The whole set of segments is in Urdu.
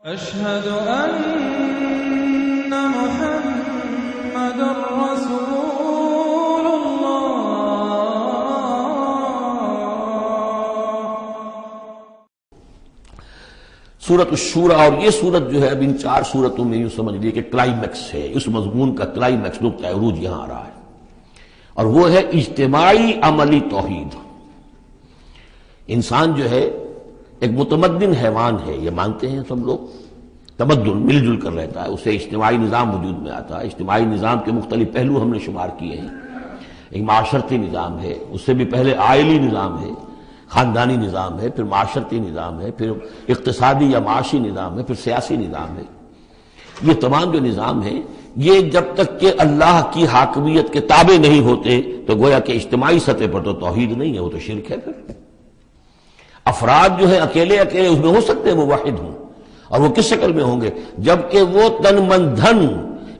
أشهد أن محمد رسول الله. سورۃ الشورى، اور یہ سورت جو ہے اب ان 4 سورتوں میں یوں سمجھ لیے کہ کلائمیکس ہے، اس مضمون کا کلائمیکس نقطہ عروج یہاں آ رہا ہے، اور وہ ہے اجتماعی عملی توحید۔ انسان جو ہے ایک متمدن حیوان ہے، یہ مانتے ہیں سب لوگ، تمدن مل جل کر رہتا ہے، اسے اجتماعی نظام وجود میں آتا ہے۔ اجتماعی نظام کے مختلف پہلو ہم نے شمار کیے ہیں، ایک معاشرتی نظام ہے، اس سے بھی پہلے عائلی نظام ہے، خاندانی نظام ہے، پھر معاشرتی نظام ہے، پھر اقتصادی یا معاشی نظام ہے، پھر سیاسی نظام ہے۔ یہ تمام جو نظام ہیں، یہ جب تک کہ اللہ کی حاکمیت کے تابع نہیں ہوتے تو گویا کہ اجتماعی سطح پر تو توحید نہیں ہے، وہ تو شرک ہے۔ پھر افراد جو ہیں اکیلے اس میں ہو سکتے ہیں موحد ہوں، اور وہ کس شکل میں ہوں گے؟ جبکہ وہ تن من دھن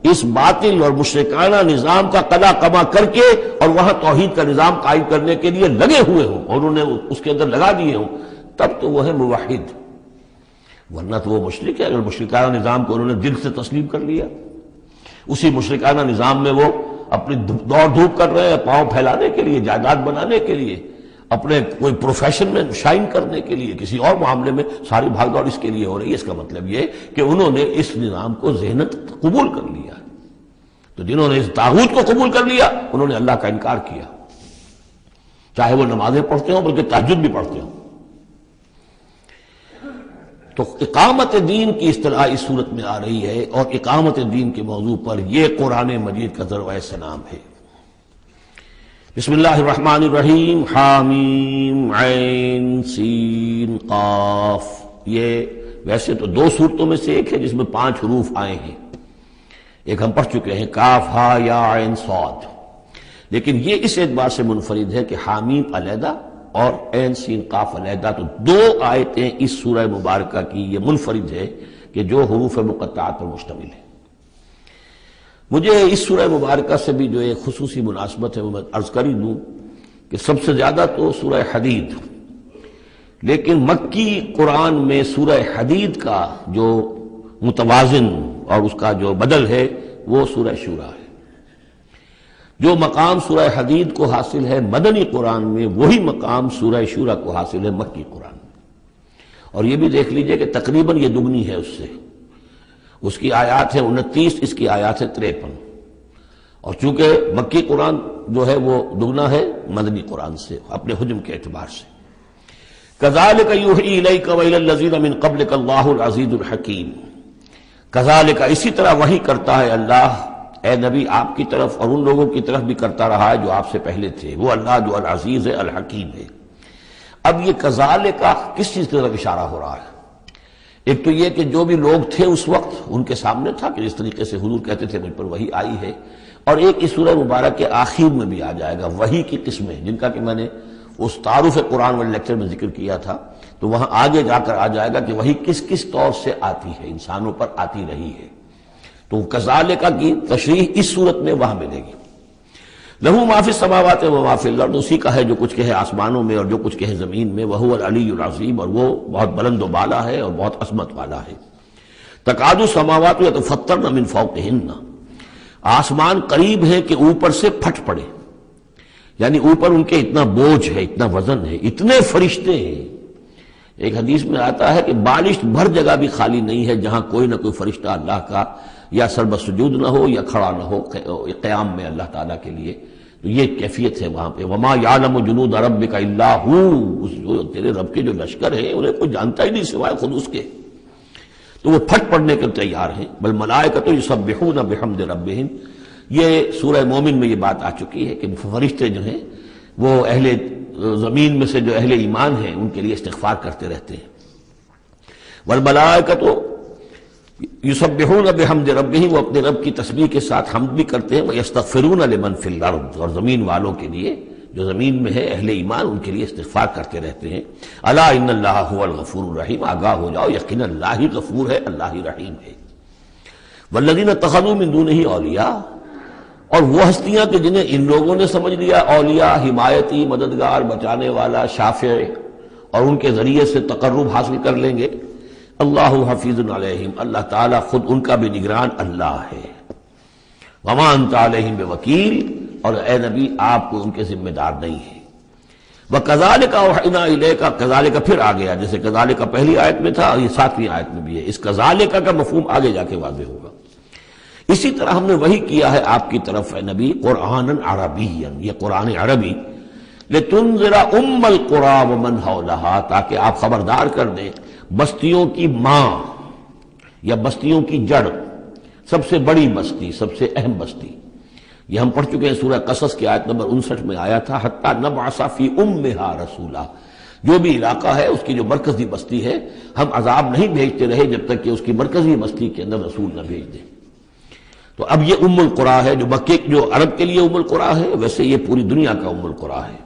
اس باطل اور مشرکانہ نظام کا قضا قما کر کے اور وہاں توحید کا نظام قائم کرنے کے لیے لگے ہوئے ہوں، اور انہوں نے اس کے اندر لگا دیے ہوں، تب تو وہ ہے موحد، ورنہ تو وہ مشرک ہے۔ اگر مشرکانہ نظام کو انہوں نے دل سے تسلیم کر لیا، اسی مشرکانہ نظام میں وہ اپنی دوڑ دھوپ کر رہے ہیں پاؤں پھیلانے کے لیے، جائیداد بنانے کے لیے، اپنے کوئی پروفیشن میں شائن کرنے کے لیے، کسی اور معاملے میں ساری بھاگ دوڑ اس کے لیے ہو رہی ہے، اس کا مطلب یہ کہ انہوں نے اس نظام کو ذہنت قبول کر لیا۔ تو جنہوں نے اس طاغوت کو قبول کر لیا انہوں نے اللہ کا انکار کیا، چاہے وہ نمازیں پڑھتے ہوں بلکہ تہجد بھی پڑھتے ہوں۔ تو اقامت دین کی اصطلاح اس صورت میں آ رہی ہے، اور اقامت دین کے موضوع پر یہ قرآن مجید کا ذروۂ سلام ہے۔ بسم اللہ الرحمن الرحیم، حامیم عین سین قاف۔ یہ ویسے تو 2 صورتوں میں سے ایک ہے جس میں 5 حروف آئے ہیں، ایک ہم پڑھ چکے ہیں کاف ہا یا عین صاد، لیکن یہ اس اعتبار سے منفرد ہے کہ حامیم علیحدہ اور عین سین قاف علیحدہ، تو 2 آیتیں اس سورہ مبارکہ کی یہ منفرد ہے کہ جو حروف مقطعات پر مشتمل ہے۔ مجھے اس سورہ مبارکہ سے بھی جو ایک خصوصی مناسبت ہے وہ میں عرض کر ہی دوں کہ سب سے زیادہ تو سورہ حدید، لیکن مکی قرآن میں سورہ حدید کا جو متوازن اور اس کا جو بدل ہے وہ سورہ شورى ہے۔ جو مقام سورہ حدید کو حاصل ہے مدنی قرآن میں، وہی مقام سورہ شورى کو حاصل ہے مکی قرآن میں، اور یہ بھی دیکھ لیجئے کہ تقریباً یہ دگنی ہے اس سے، اس کی آیات ہے 29، اس کی آیات ہے 53، اور چونکہ مکی قرآن جو ہے وہ دگنا ہے مدنی قرآن سے اپنے حجم کے اعتبار سے۔ کذالک یوحی الیک والی الذین من قبلک اللہ العزیز الحکیم۔ کذالک، اسی طرح وحی کرتا ہے اللہ اے نبی آپ کی طرف، اور ان لوگوں کی طرف بھی کرتا رہا ہے جو آپ سے پہلے تھے، وہ اللہ جو العزیز ہے الحکیم ہے۔ اب یہ کذالک کس چیز کی طرف اشارہ ہو رہا ہے؟ ایک تو یہ کہ جو بھی لوگ تھے اس وقت ان کے سامنے تھا کہ جس طریقے سے حضور کہتے تھے مجھ پر وحی آئی ہے، اور ایک اس سورہ مبارک کے آخر میں بھی آ جائے گا وحی کی قسمیں، جن کا کہ میں نے اس تعارف قرآن والے لیکچر میں ذکر کیا تھا، تو وہاں آگے جا کر آ جائے گا کہ وحی کس کس طور سے آتی ہے، انسانوں پر آتی رہی ہے۔ تو کذالک کی تشریح اس صورت میں وہاں ملے گی۔ لہو ما فی السماوات و ما فی الارض، اسی کا ہے جو کچھ کہے آسمانوں میں اور جو کچھ کہے زمین میں، وہو العلی العظیم، اور وہ بہت بلند و بالا ہے اور بہت عظمت والا ہے۔ تکاد السماوات یتفطرن من فوقہن، آسمان قریب ہے کہ اوپر سے پھٹ پڑے، یعنی اوپر ان کے اتنا بوجھ ہے، اتنا وزن ہے، اتنے فرشتے ہیں۔ ایک حدیث میں آتا ہے کہ بالشت بھر جگہ بھی خالی نہیں ہے جہاں کوئی نہ کوئی فرشتہ اللہ کا یا سرب سجود نہ ہو یا کھڑا نہ ہو قیام میں اللہ تعالیٰ کے لیے، تو یہ کیفیت ہے وہاں پہ۔ وما یعلم جنود ربک الا ہو، جو تیرے رب کے جو لشکر ہیں انہیں کوئی جانتا ہی نہیں سوائے خود اس کے، تو وہ پھٹ پڑنے کے تیار ہیں۔ بل ملائکۃ یسبحون بحمد ربہم، یہ سورہ مومن میں یہ بات آ چکی ہے کہ فرشتے جو ہیں وہ اہل زمین میں سے جو اہل ایمان ہیں ان کے لیے استغفار کرتے رہتے ہیں۔ والملائکۃ یسبحون بحمد ربہم، وہ اپنے رب کی تسبیح کے ساتھ حمد بھی کرتے ہیں، ویستغفرون لمن فی الارض، اور زمین والوں کے لیے جو زمین میں ہے اہل ایمان ان کے لیے استغفار کرتے رہتے ہیں۔ الا ان اللہ هو الغفور الرحیم، آگاہ ہو جاؤ یقینا اللہ ہی غفور ہے، اللہ ہی رحیم ہے۔ والذین اتخذوا من دونہ اولیاء، اور وہ ہستیاں کہ جنہیں ان لوگوں نے سمجھ لیا اولیاء، حمایتی، مددگار، بچانے والا، شافع، اور ان کے ذریعے سے تقرب حاصل کر لیں گے۔ اللہ حفیظ علیہم، اللہ تعالیٰ خود ان کا بھی نگران اللہ ہے۔ وما انت علیہم بوکیل، اور اے نبی آپ کو ان کے ذمہ دار نہیں ہے۔ وَكَذَلِكَ أَوْحَيْنَا إِلَيْكَ، کذالک پھر آ گیا، جیسے کذالک پہلی آیت میں تھا اور یہ 7ویں آیت میں بھی ہے، اس کذالک کا مفہوم آگے جا کے واضح ہوگا۔ اسی طرح ہم نے وہی کیا ہے آپ کی طرف اے نبی، قرآنًا عربیًا، یہ قرآن عربی، لِتُنذِرَ أُمَّ الْقُرَىٰ وَمَنْ حَوْلَهَا، تاکہ آپ خبردار کر دیں بستیوں کی ماں یا بستیوں کی جڑ، سب سے بڑی بستی، سب سے اہم بستی۔ یہ ہم پڑھ چکے ہیں سورہ قصص کی آیت نمبر 59 میں آیا تھا، حتیٰ نبعث فی امہا رسولا، جو بھی علاقہ ہے اس کی جو مرکزی بستی ہے ہم عذاب نہیں بھیجتے رہے جب تک کہ اس کی مرکزی بستی کے اندر رسول نہ بھیج دیں۔ تو اب یہ ام القریٰ ہے، جو مکے جو عرب کے لیے ام القریٰ ہے، ویسے یہ پوری دنیا کا ام القریٰ ہے۔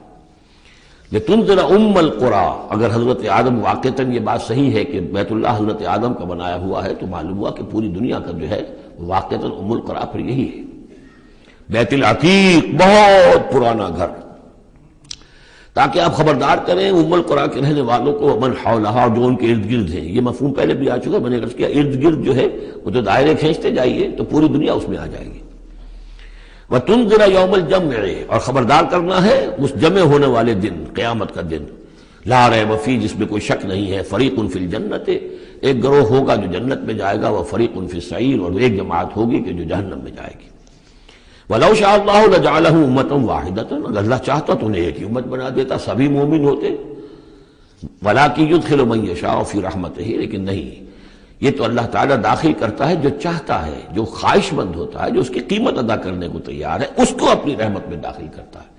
لتنذر ام القریٰ، اگر حضرت آدم واقعتاً یہ بات صحیح ہے کہ بیت اللہ حضرت آدم کا بنایا ہوا ہے، تو معلوم ہوا کہ پوری دنیا کا جو ہے واقعتاً ام القریٰ پھر یہی ہے، بیت العتیق، بہت پرانا گھر، تاکہ آپ خبردار کریں ام القریٰ کے رہنے والوں کو، من حولہا، جو ان کے ارد گرد ہیں۔ یہ مفہوم پہلے بھی آ چکا، میں نے عرض کیا ارد گرد جو ہے وہ تو دائرے کھینچتے جائیے تو پوری دنیا اس میں آ جائے گی۔ وَتُنذِرَ يَوْمَ الْجَمْعِ، اور خبردار کرنا ہے اس جمع ہونے والے دن، قیامت کا دن، لا ریب فیہ، جس میں کوئی شک نہیں ہے، فریق فی الجنت، ایک گروہ ہوگا جو جنت میں جائے گا، وفریق فی السعیر، اور ایک جماعت ہوگی کہ جو جہنم میں جائے گی۔ وَلَوْ شَاءَ اللَّهُ لَجَعَلَهُمْ أُمَّةً وَاحِدَةً، اگر اللہ چاہتا تو انہیں ایک ہی امت بنا دیتا، سبھی مومن ہوتے۔ وَلَٰكِن يُدْخِلُ مَن يَشَاءُ فِي رَحْمَتِهِ، لیکن نہیں، یہ تو اللہ تعالیٰ داخل کرتا ہے جو چاہتا ہے، جو خواہش مند ہوتا ہے، جو اس کی قیمت ادا کرنے کو تیار ہے، اس کو اپنی رحمت میں داخل کرتا ہے۔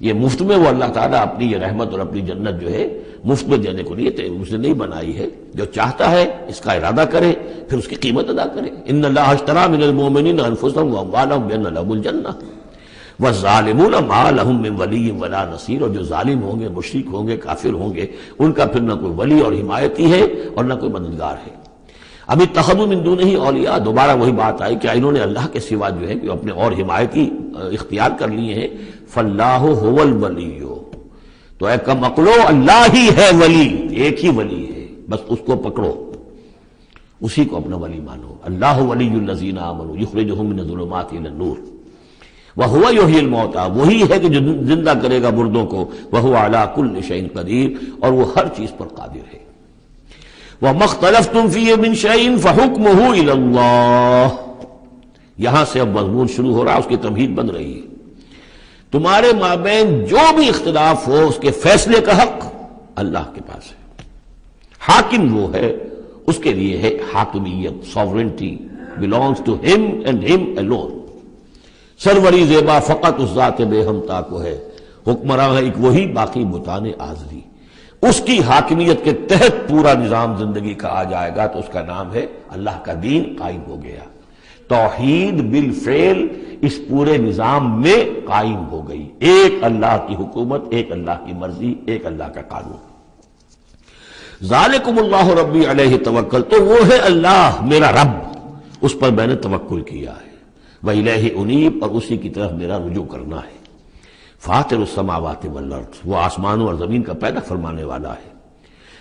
یہ مفت میں وہ اللہ تعالیٰ اپنی یہ رحمت اور اپنی جنت جو ہے مفت میں دینے کو اس نے نہیں بنائی ہے، جو چاہتا ہے اس کا ارادہ کرے، پھر اس کی قیمت ادا کرے۔ ان اللہ اشتری من المؤمنین انفسهم واموالهم بان لهم الجنہ والظالمون ما لهم من ولی ولا نصیر، اور جو ظالم ہوں گے، مشرک ہوں گے، کافر ہوں گے، ان کا پھر نہ کوئی ولی اور حمایتی ہے اور نہ کوئی مددگار ہے۔ ابھی اتخذوا من دونہ اولیاء، دوبارہ وہی بات آئی کہ انہوں نے اللہ کے سوا جو ہے کہ اپنے اور حمایتی اختیار کر لیے ہیں۔ فاللہ هو الولی، تو اے کم عقلو، اللہ ہی ہے ولی، ایک ہی ولی ہے، بس اس کو پکڑو، اسی کو اپنا ولی مانو۔ اللہ ولی الذین آمنوا یخرجہم من الظلمات الی النور وہو یحیی الموتیٰ، وہی ہے کہ جو زندہ کرے گا مردوں کو، وہو علی کل شیء قدیر، اور وہ ہر چیز پر قادر ہے۔ وَمَا اخْتَلَفْتُمْ فِيهِ مِنْ شَيْءٍ فَحُكْمُهُ إِلَى اللَّهِ، یہاں سے اب مضمون شروع ہو رہا، اس کی تمہید بن رہی ہے۔ تمہارے مابین جو بھی اختلاف ہو اس کے فیصلے کا حق اللہ کے پاس ہے، حاکم وہ ہے، اس کے لیے ہے حاکمیت، sovereignty belongs to him and him alone۔ سروری زیبا فقط اس ذات بے ہمتا کو ہے، حکمراں ہے ایک وہی، باقی بتانے آزری۔ اس کی حاکمیت کے تحت پورا نظام زندگی کا آ جائے گا تو اس کا نام ہے اللہ کا دین قائم ہو گیا، توحید بالفعل اس پورے نظام میں قائم ہو گئی، ایک اللہ کی حکومت، ایک اللہ کی مرضی، ایک اللہ کا قانون۔ ذالکم اللہ ربی علیہ توکل، تو وہ ہے اللہ میرا رب، اس پر میں نے توکل کیا ہے، وإلیہ انیب، اور اسی کی طرف میرا رجوع کرنا ہے۔ فاطر السماوات والارض، وہ آسمانوں اور زمین کا پیدا فرمانے والا ہے۔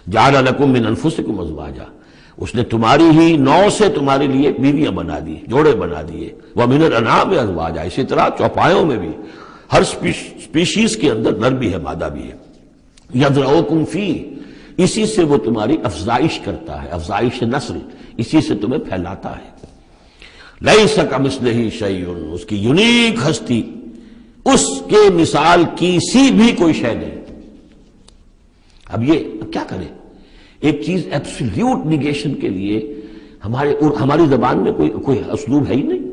جعل لکم من انفسکم ازواجا، اس نے تمہاری ہی نوع سے تمہارے لیے بیویاں بنا دی، جوڑے بنا دیے۔ ومن الانعام ازواجا، اسی طرح چوپایوں میں بھی ہر سپیشیز کے اندر نر بھی ہے، مادہ بھی ہے۔ یذرؤکم فیہ، اسی سے وہ تمہاری افزائش کرتا ہے، افزائش نسل، اسی سے تمہیں پھیلاتا ہے۔ لیس کمثلہ شیء، اس کی یونیک ہستی، اس کے مثال کی سی بھی کوئی شے نہیں۔ اب یہ کیا کریں، ایک چیز ایبسلیوٹ نیگیشن کے لیے ہماری زبان میں کوئی اسلوب ہے ہی نہیں،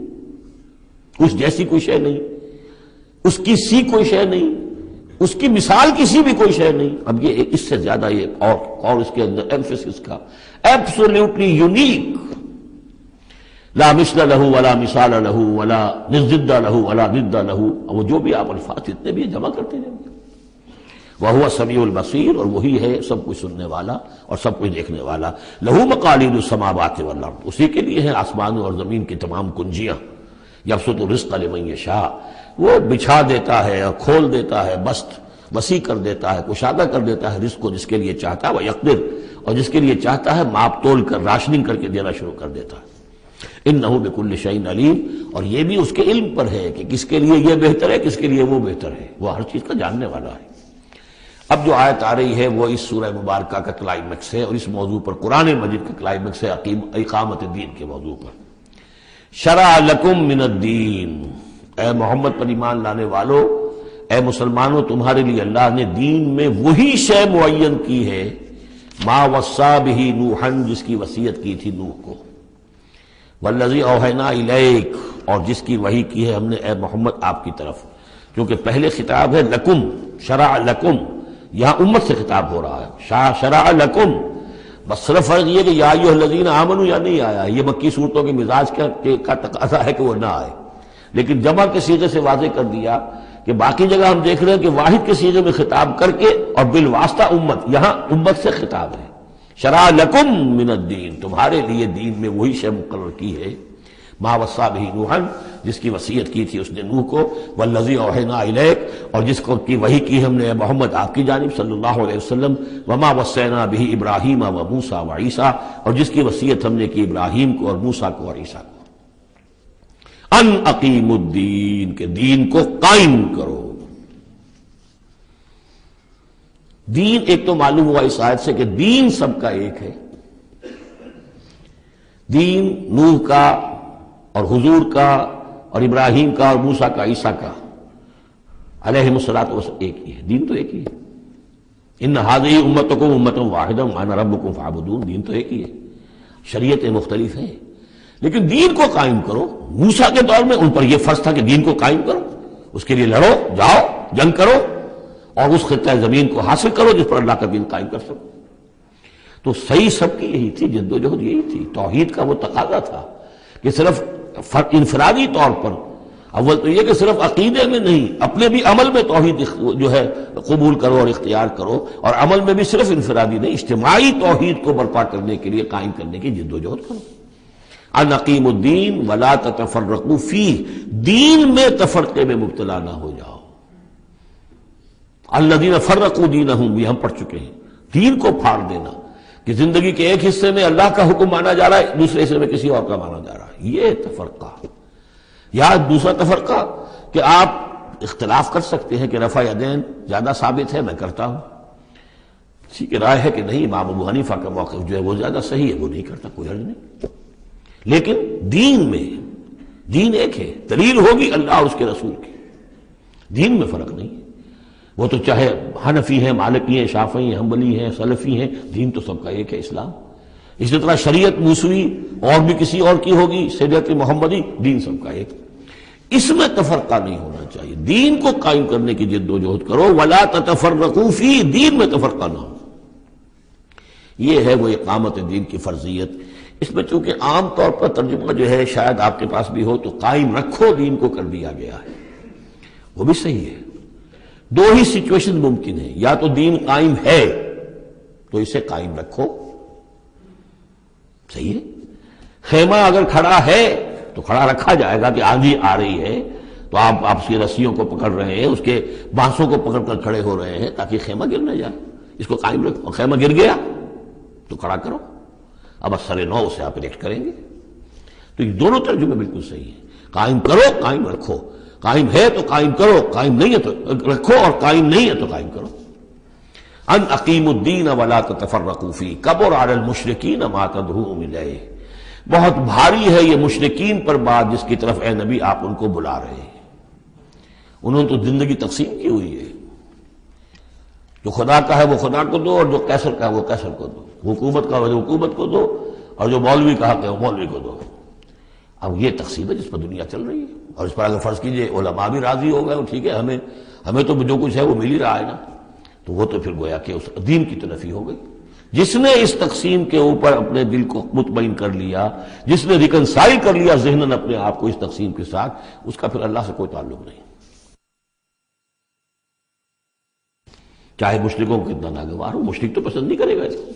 اس جیسی کوئی شے نہیں، اس کی سی کوئی شے نہیں، اس کی مثال کسی بھی کوئی شے نہیں۔ اب یہ اس سے زیادہ یہ اور اس کے اندر ایمفیسس کا ایبسلیوٹلی یونیک، لا مثل لہ ولا مثال لہ ولا ضد لہ ولا ضد لہ، وہ جو بھی آپ الفاظ اتنے بھی جمع کرتے جائیں گے۔ وہو السمیع البصیر، اور وہی ہے سب کچھ سننے والا اور سب کچھ دیکھنے والا۔ لہ مقالید السماوات والارض، اسی کے لیے ہیں آسمانوں اور زمین کی تمام کنجیاں۔ یبسط الرزق لمن یشاء، وہ بچھا دیتا ہے اور کھول دیتا ہے، بست وسیع کر دیتا ہے، کشادہ کر دیتا ہے رزق کو جس کے لیے چاہتا ہے، ویقدر، اور جس کے لیے چاہتا ہے ماپ تول کر راشننگ کر کے دینا شروع کر دیتا ہے۔ انہ بکل شیء علیم، اور یہ بھی اس کے علم پر ہے کہ کس کے لیے یہ بہتر ہے، کس کے لیے وہ بہتر ہے، وہ ہر چیز کا جاننے والا ہے۔ اب جو آیت آ رہی ہے وہ اس سورہ مبارکہ کا کلائمیکس ہے، اور اس موضوع پر قرآن مجید کا کلائمیکس ہے، اقامت دین کے موضوع پر۔ شرع لکم من الدین، اے محمد پر ایمان لانے والو، اے مسلمانوں، تمہارے لیے اللہ نے دین میں وہی شے معین کی ہے، ما وصی بہ نوحا، جس کی وصیت کی تھی نوح کو، والذی اوحینا الیک، اور جس کی وحی کی ہے ہم نے اے محمد آپ کی طرف، کیونکہ پہلے خطاب ہے لکم، شرع لکم، یہاں امت سے خطاب ہو رہا ہے، شرع لکم، بس صرف فرق یہ کہ یا ایھا الذین آمنوا یا نہیں آیا، یہ مکی صورتوں کے مزاج کا تقاضا ہے کہ وہ نہ آئے، لیکن جمع کے صیغے سے واضح کر دیا کہ باقی جگہ ہم دیکھ رہے ہیں کہ واحد کے صیغے میں خطاب کر کے اور بالواسطہ امت، یہاں امت سے خطاب ہے۔ شرع لکم من الدین، تمہارے لیے دین میں وہی شے مقرر کی ہے، ما وصی بہ نوحا، جس کی وصیت کی تھی اس نے نوح کو، والذی اوحینا الیک، اور جس کو کی وحی کی ہم نے محمد آپ کی جانب صلی اللہ علیہ وسلم، وما وصینا بہ ابراہیم و موسیٰ و عیسیٰ، اور جس کی وصیت ہم نے کی ابراہیم کو اور موسیٰ کو اور عیسیٰ کو، ان اقیموا الدین، کہ دین کو قائم کرو۔ دین ایک تو معلوم ہوا اس آیت سے کہ دین سب کا ایک ہے، دین نوح کا اور حضور کا اور ابراہیم کا اور موسیٰ کا، عیسیٰ کا علیہم الصلاۃ والسلام ایک ہی ہے، دین تو ایک ہی ہے۔ ان ہذہ امتکم امۃ واحدہ وانا ربکم فاعبدون، دین تو ایک ہی ہے، شریعتیں مختلف ہیں لیکن دین کو قائم کرو۔ موسیٰ کے دور میں ان پر یہ فرض تھا کہ دین کو قائم کرو، اس کے لیے لڑو، جاؤ، جنگ کرو اور اس خطہ زمین کو حاصل کرو جس پر اللہ کا دین قائم کر سکو۔ تو صحیح سب کی یہی تھی، جد و جہد یہی تھی، توحید کا وہ تقاضا تھا کہ صرف انفرادی طور پر، اول تو یہ کہ صرف عقیدے میں نہیں، اپنے بھی عمل میں توحید جو ہے قبول کرو اور اختیار کرو، اور عمل میں بھی صرف انفرادی نہیں، اجتماعی توحید کو برپا کرنے کے لیے، قائم کرنے کی جد و جہد کرو۔ ان اقیموا الدین ولا تتفرقوا فیہ، دین میں تفرقے میں مبتلا نہ ہو جاؤ۔ الذین فرقوا دینہم، یہ ہم پڑھ چکے ہیں، دین کو پھاڑ دینا کہ زندگی کے ایک حصے میں اللہ کا حکم مانا جا رہا ہے، دوسرے حصے میں کسی اور کا مانا جا رہا ہے، یہ تفرقہ۔ یا دوسرا تفرقہ کہ آپ اختلاف کر سکتے ہیں کہ رفع یدین زیادہ ثابت ہے، میں کرتا ہوں، کسی کی رائے ہے کہ نہیں امام ابو حنیفہ کا موقف جو ہے وہ زیادہ صحیح ہے، وہ نہیں کرتا، کوئی حرج نہیں۔ لیکن دین میں، دین ایک ہے، دلیل ہوگی اللہ اور اس کے رسول کی، دین میں فرق نہیں ہے۔ وہ تو چاہے حنفی ہیں، مالکی ہیں، شافعی ہیں، حنبلی ہیں، سلفی ہیں، دین تو سب کا ایک ہے، اسلام۔ اسی طرح شریعت موسوی اور بھی کسی اور کی ہوگی، شریعت محمدی، دین سب کا ایک، اس میں تفرقہ نہیں ہونا چاہیے۔ دین کو قائم کرنے کی جد و جہد کرو، ولا تتفرقوا فی، دین میں تفرقہ نہ ہو۔ یہ ہے وہ اقامت دین کی فرضیت۔ اس میں چونکہ عام طور پر ترجمہ جو ہے شاید آپ کے پاس بھی ہو تو قائم رکھو دین کو کر دیا گیا ہے، وہ بھی صحیح ہے۔ دو ہی سچویشن ممکن ہے، یا تو دین قائم ہے تو اسے قائم رکھو، صحیح ہے۔ خیمہ اگر کھڑا ہے تو کھڑا رکھا جائے گا کہ آندھی آ رہی ہے تو آپ اس کی رسیوں کو پکڑ رہے ہیں، اس کے بانسوں کو پکڑ کر کھڑے ہو رہے ہیں تاکہ خیمہ گر نہ جائے، اس کو قائم رکھو۔ خیمہ گر گیا تو کھڑا کرو، اب اثر نو اسے آپ ریکٹ کریں گے۔ تو یہ دونوں ترجمے بالکل صحیح ہیں، قائم کرو، قائم رکھو، قائم ہے تو قائم کرو، قائم نہیں ہے تو رکھو، اور قائم نہیں ہے تو قائم کرو۔ ان اقیموا الدین ولا تتفرقوا فیہ کبر علی المشرکین ما تدعوہم الیہ، بہت بھاری ہے یہ مشرکین پر بات جس کی طرف اے نبی آپ ان کو بلا رہے ہیں۔ انہوں نے تو زندگی تقسیم کی ہوئی ہے، جو خدا کا ہے وہ خدا کو دو، اور جو قیصر کا ہے وہ قیصر کو دو، حکومت کا ہے وہ حکومت کو دو، اور جو مولوی کا حق ہے وہ مولوی کو دو۔ اب یہ تقسیم ہے جس پر دنیا چل رہی ہے، اور اس پر اگر فرض کیجئے علماء بھی راضی ہو گئے، ٹھیک ہے، ہمیں تو جو کچھ ہے وہ مل ہی رہا ہے نا، تو وہ تو پھر گویا کہ اس دین کی تنفی ہو گئی۔ جس نے اس تقسیم کے اوپر اپنے دل کو مطمئن کر لیا، جس نے ریکنسائل کر لیا ذہناً اپنے آپ کو اس تقسیم کے ساتھ، اس کا پھر اللہ سے کوئی تعلق نہیں، چاہے مشرکوں کو کتنا ناگوار ہو، مشرک تو پسند نہیں کرے گا اس کو۔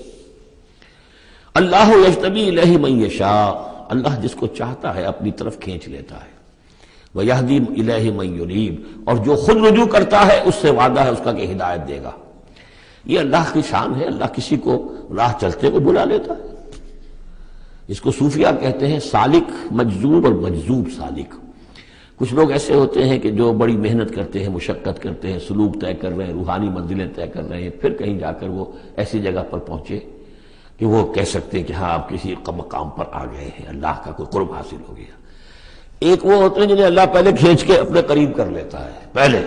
اللہ یجتبی الیہ من یشاء، اللہ جس کو چاہتا ہے اپنی طرف کھینچ لیتا ہے، وَيَهْدِي إِلَيْهِ مَن يُنِيبُ، اور جو خود رجوع کرتا ہے اس سے وعدہ ہے اس کا کہ ہدایت دے گا۔ یہ اللہ کی شان ہے، اللہ کسی کو راہ چلتے کو بلا لیتا ہے۔ اس کو صوفیہ کہتے ہیں سالک مجذوب اور مجذوب سالک۔ کچھ لوگ ایسے ہوتے ہیں کہ جو بڑی محنت کرتے ہیں، مشقت کرتے ہیں، سلوک طے کر رہے ہیں، روحانی منزلیں طے کر رہے ہیں، پھر کہیں جا کر وہ ایسی جگہ پر پہنچے کہ وہ کہہ سکتے ہیں کہ ہاں آپ کسی مقام پر آ گئے ہیں، اللہ کا کوئی قرب حاصل ہو گیا۔ ایک وہ ہوتے ہیں جنہیں اللہ پہلے کھینچ کے اپنے قریب کر لیتا ہے پہلے،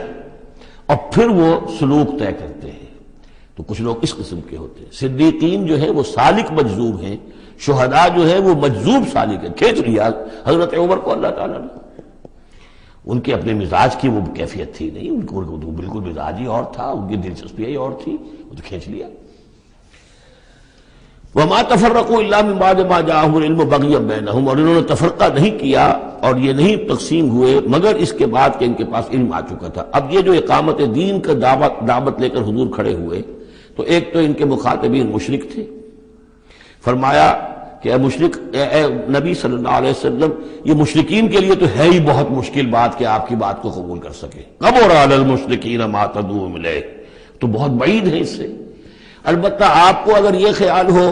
اور پھر وہ سلوک طے کرتے ہیں۔ تو کچھ لوگ اس قسم کے ہوتے ہیں۔ صدیقین جو ہیں وہ سالک مجذوب ہیں، شہداء جو ہیں وہ مجذوب سالک ہیں، کھینچ لیا حضرت عمر کو اللہ تعالیٰ نے۔ ان کے اپنے مزاج کی وہ کیفیت تھی نہیں، ان کو بالکل مزاج ہی اور تھا، ان کی دلچسپی ہی اور تھی، وہ تو کھینچ لیا۔ وما تفرقوا الا من بعد ما جاءهم العلم بغيا بينهم، اور انہوں نے تفرقہ نہیں کیا اور یہ نہیں تقسیم ہوئے مگر اس کے بعد کہ ان کے پاس علم آ چکا تھا۔ اب یہ جو اقامت دین کا دعوت لے کر حضور کھڑے ہوئے تو ایک تو ان کے مخاطبین مشرک تھے۔ فرمایا کہ اے مشرک، اے نبی صلی اللہ علیہ وسلم، یہ مشرکین کے لیے تو ہے ہی بہت مشکل بات کہ آپ کی بات کو قبول کر سکے۔ کبر علی المشرکین ما تدعوهم الیہ، تو بہت بعید ہے اس سے۔ البتہ آپ کو اگر یہ خیال ہو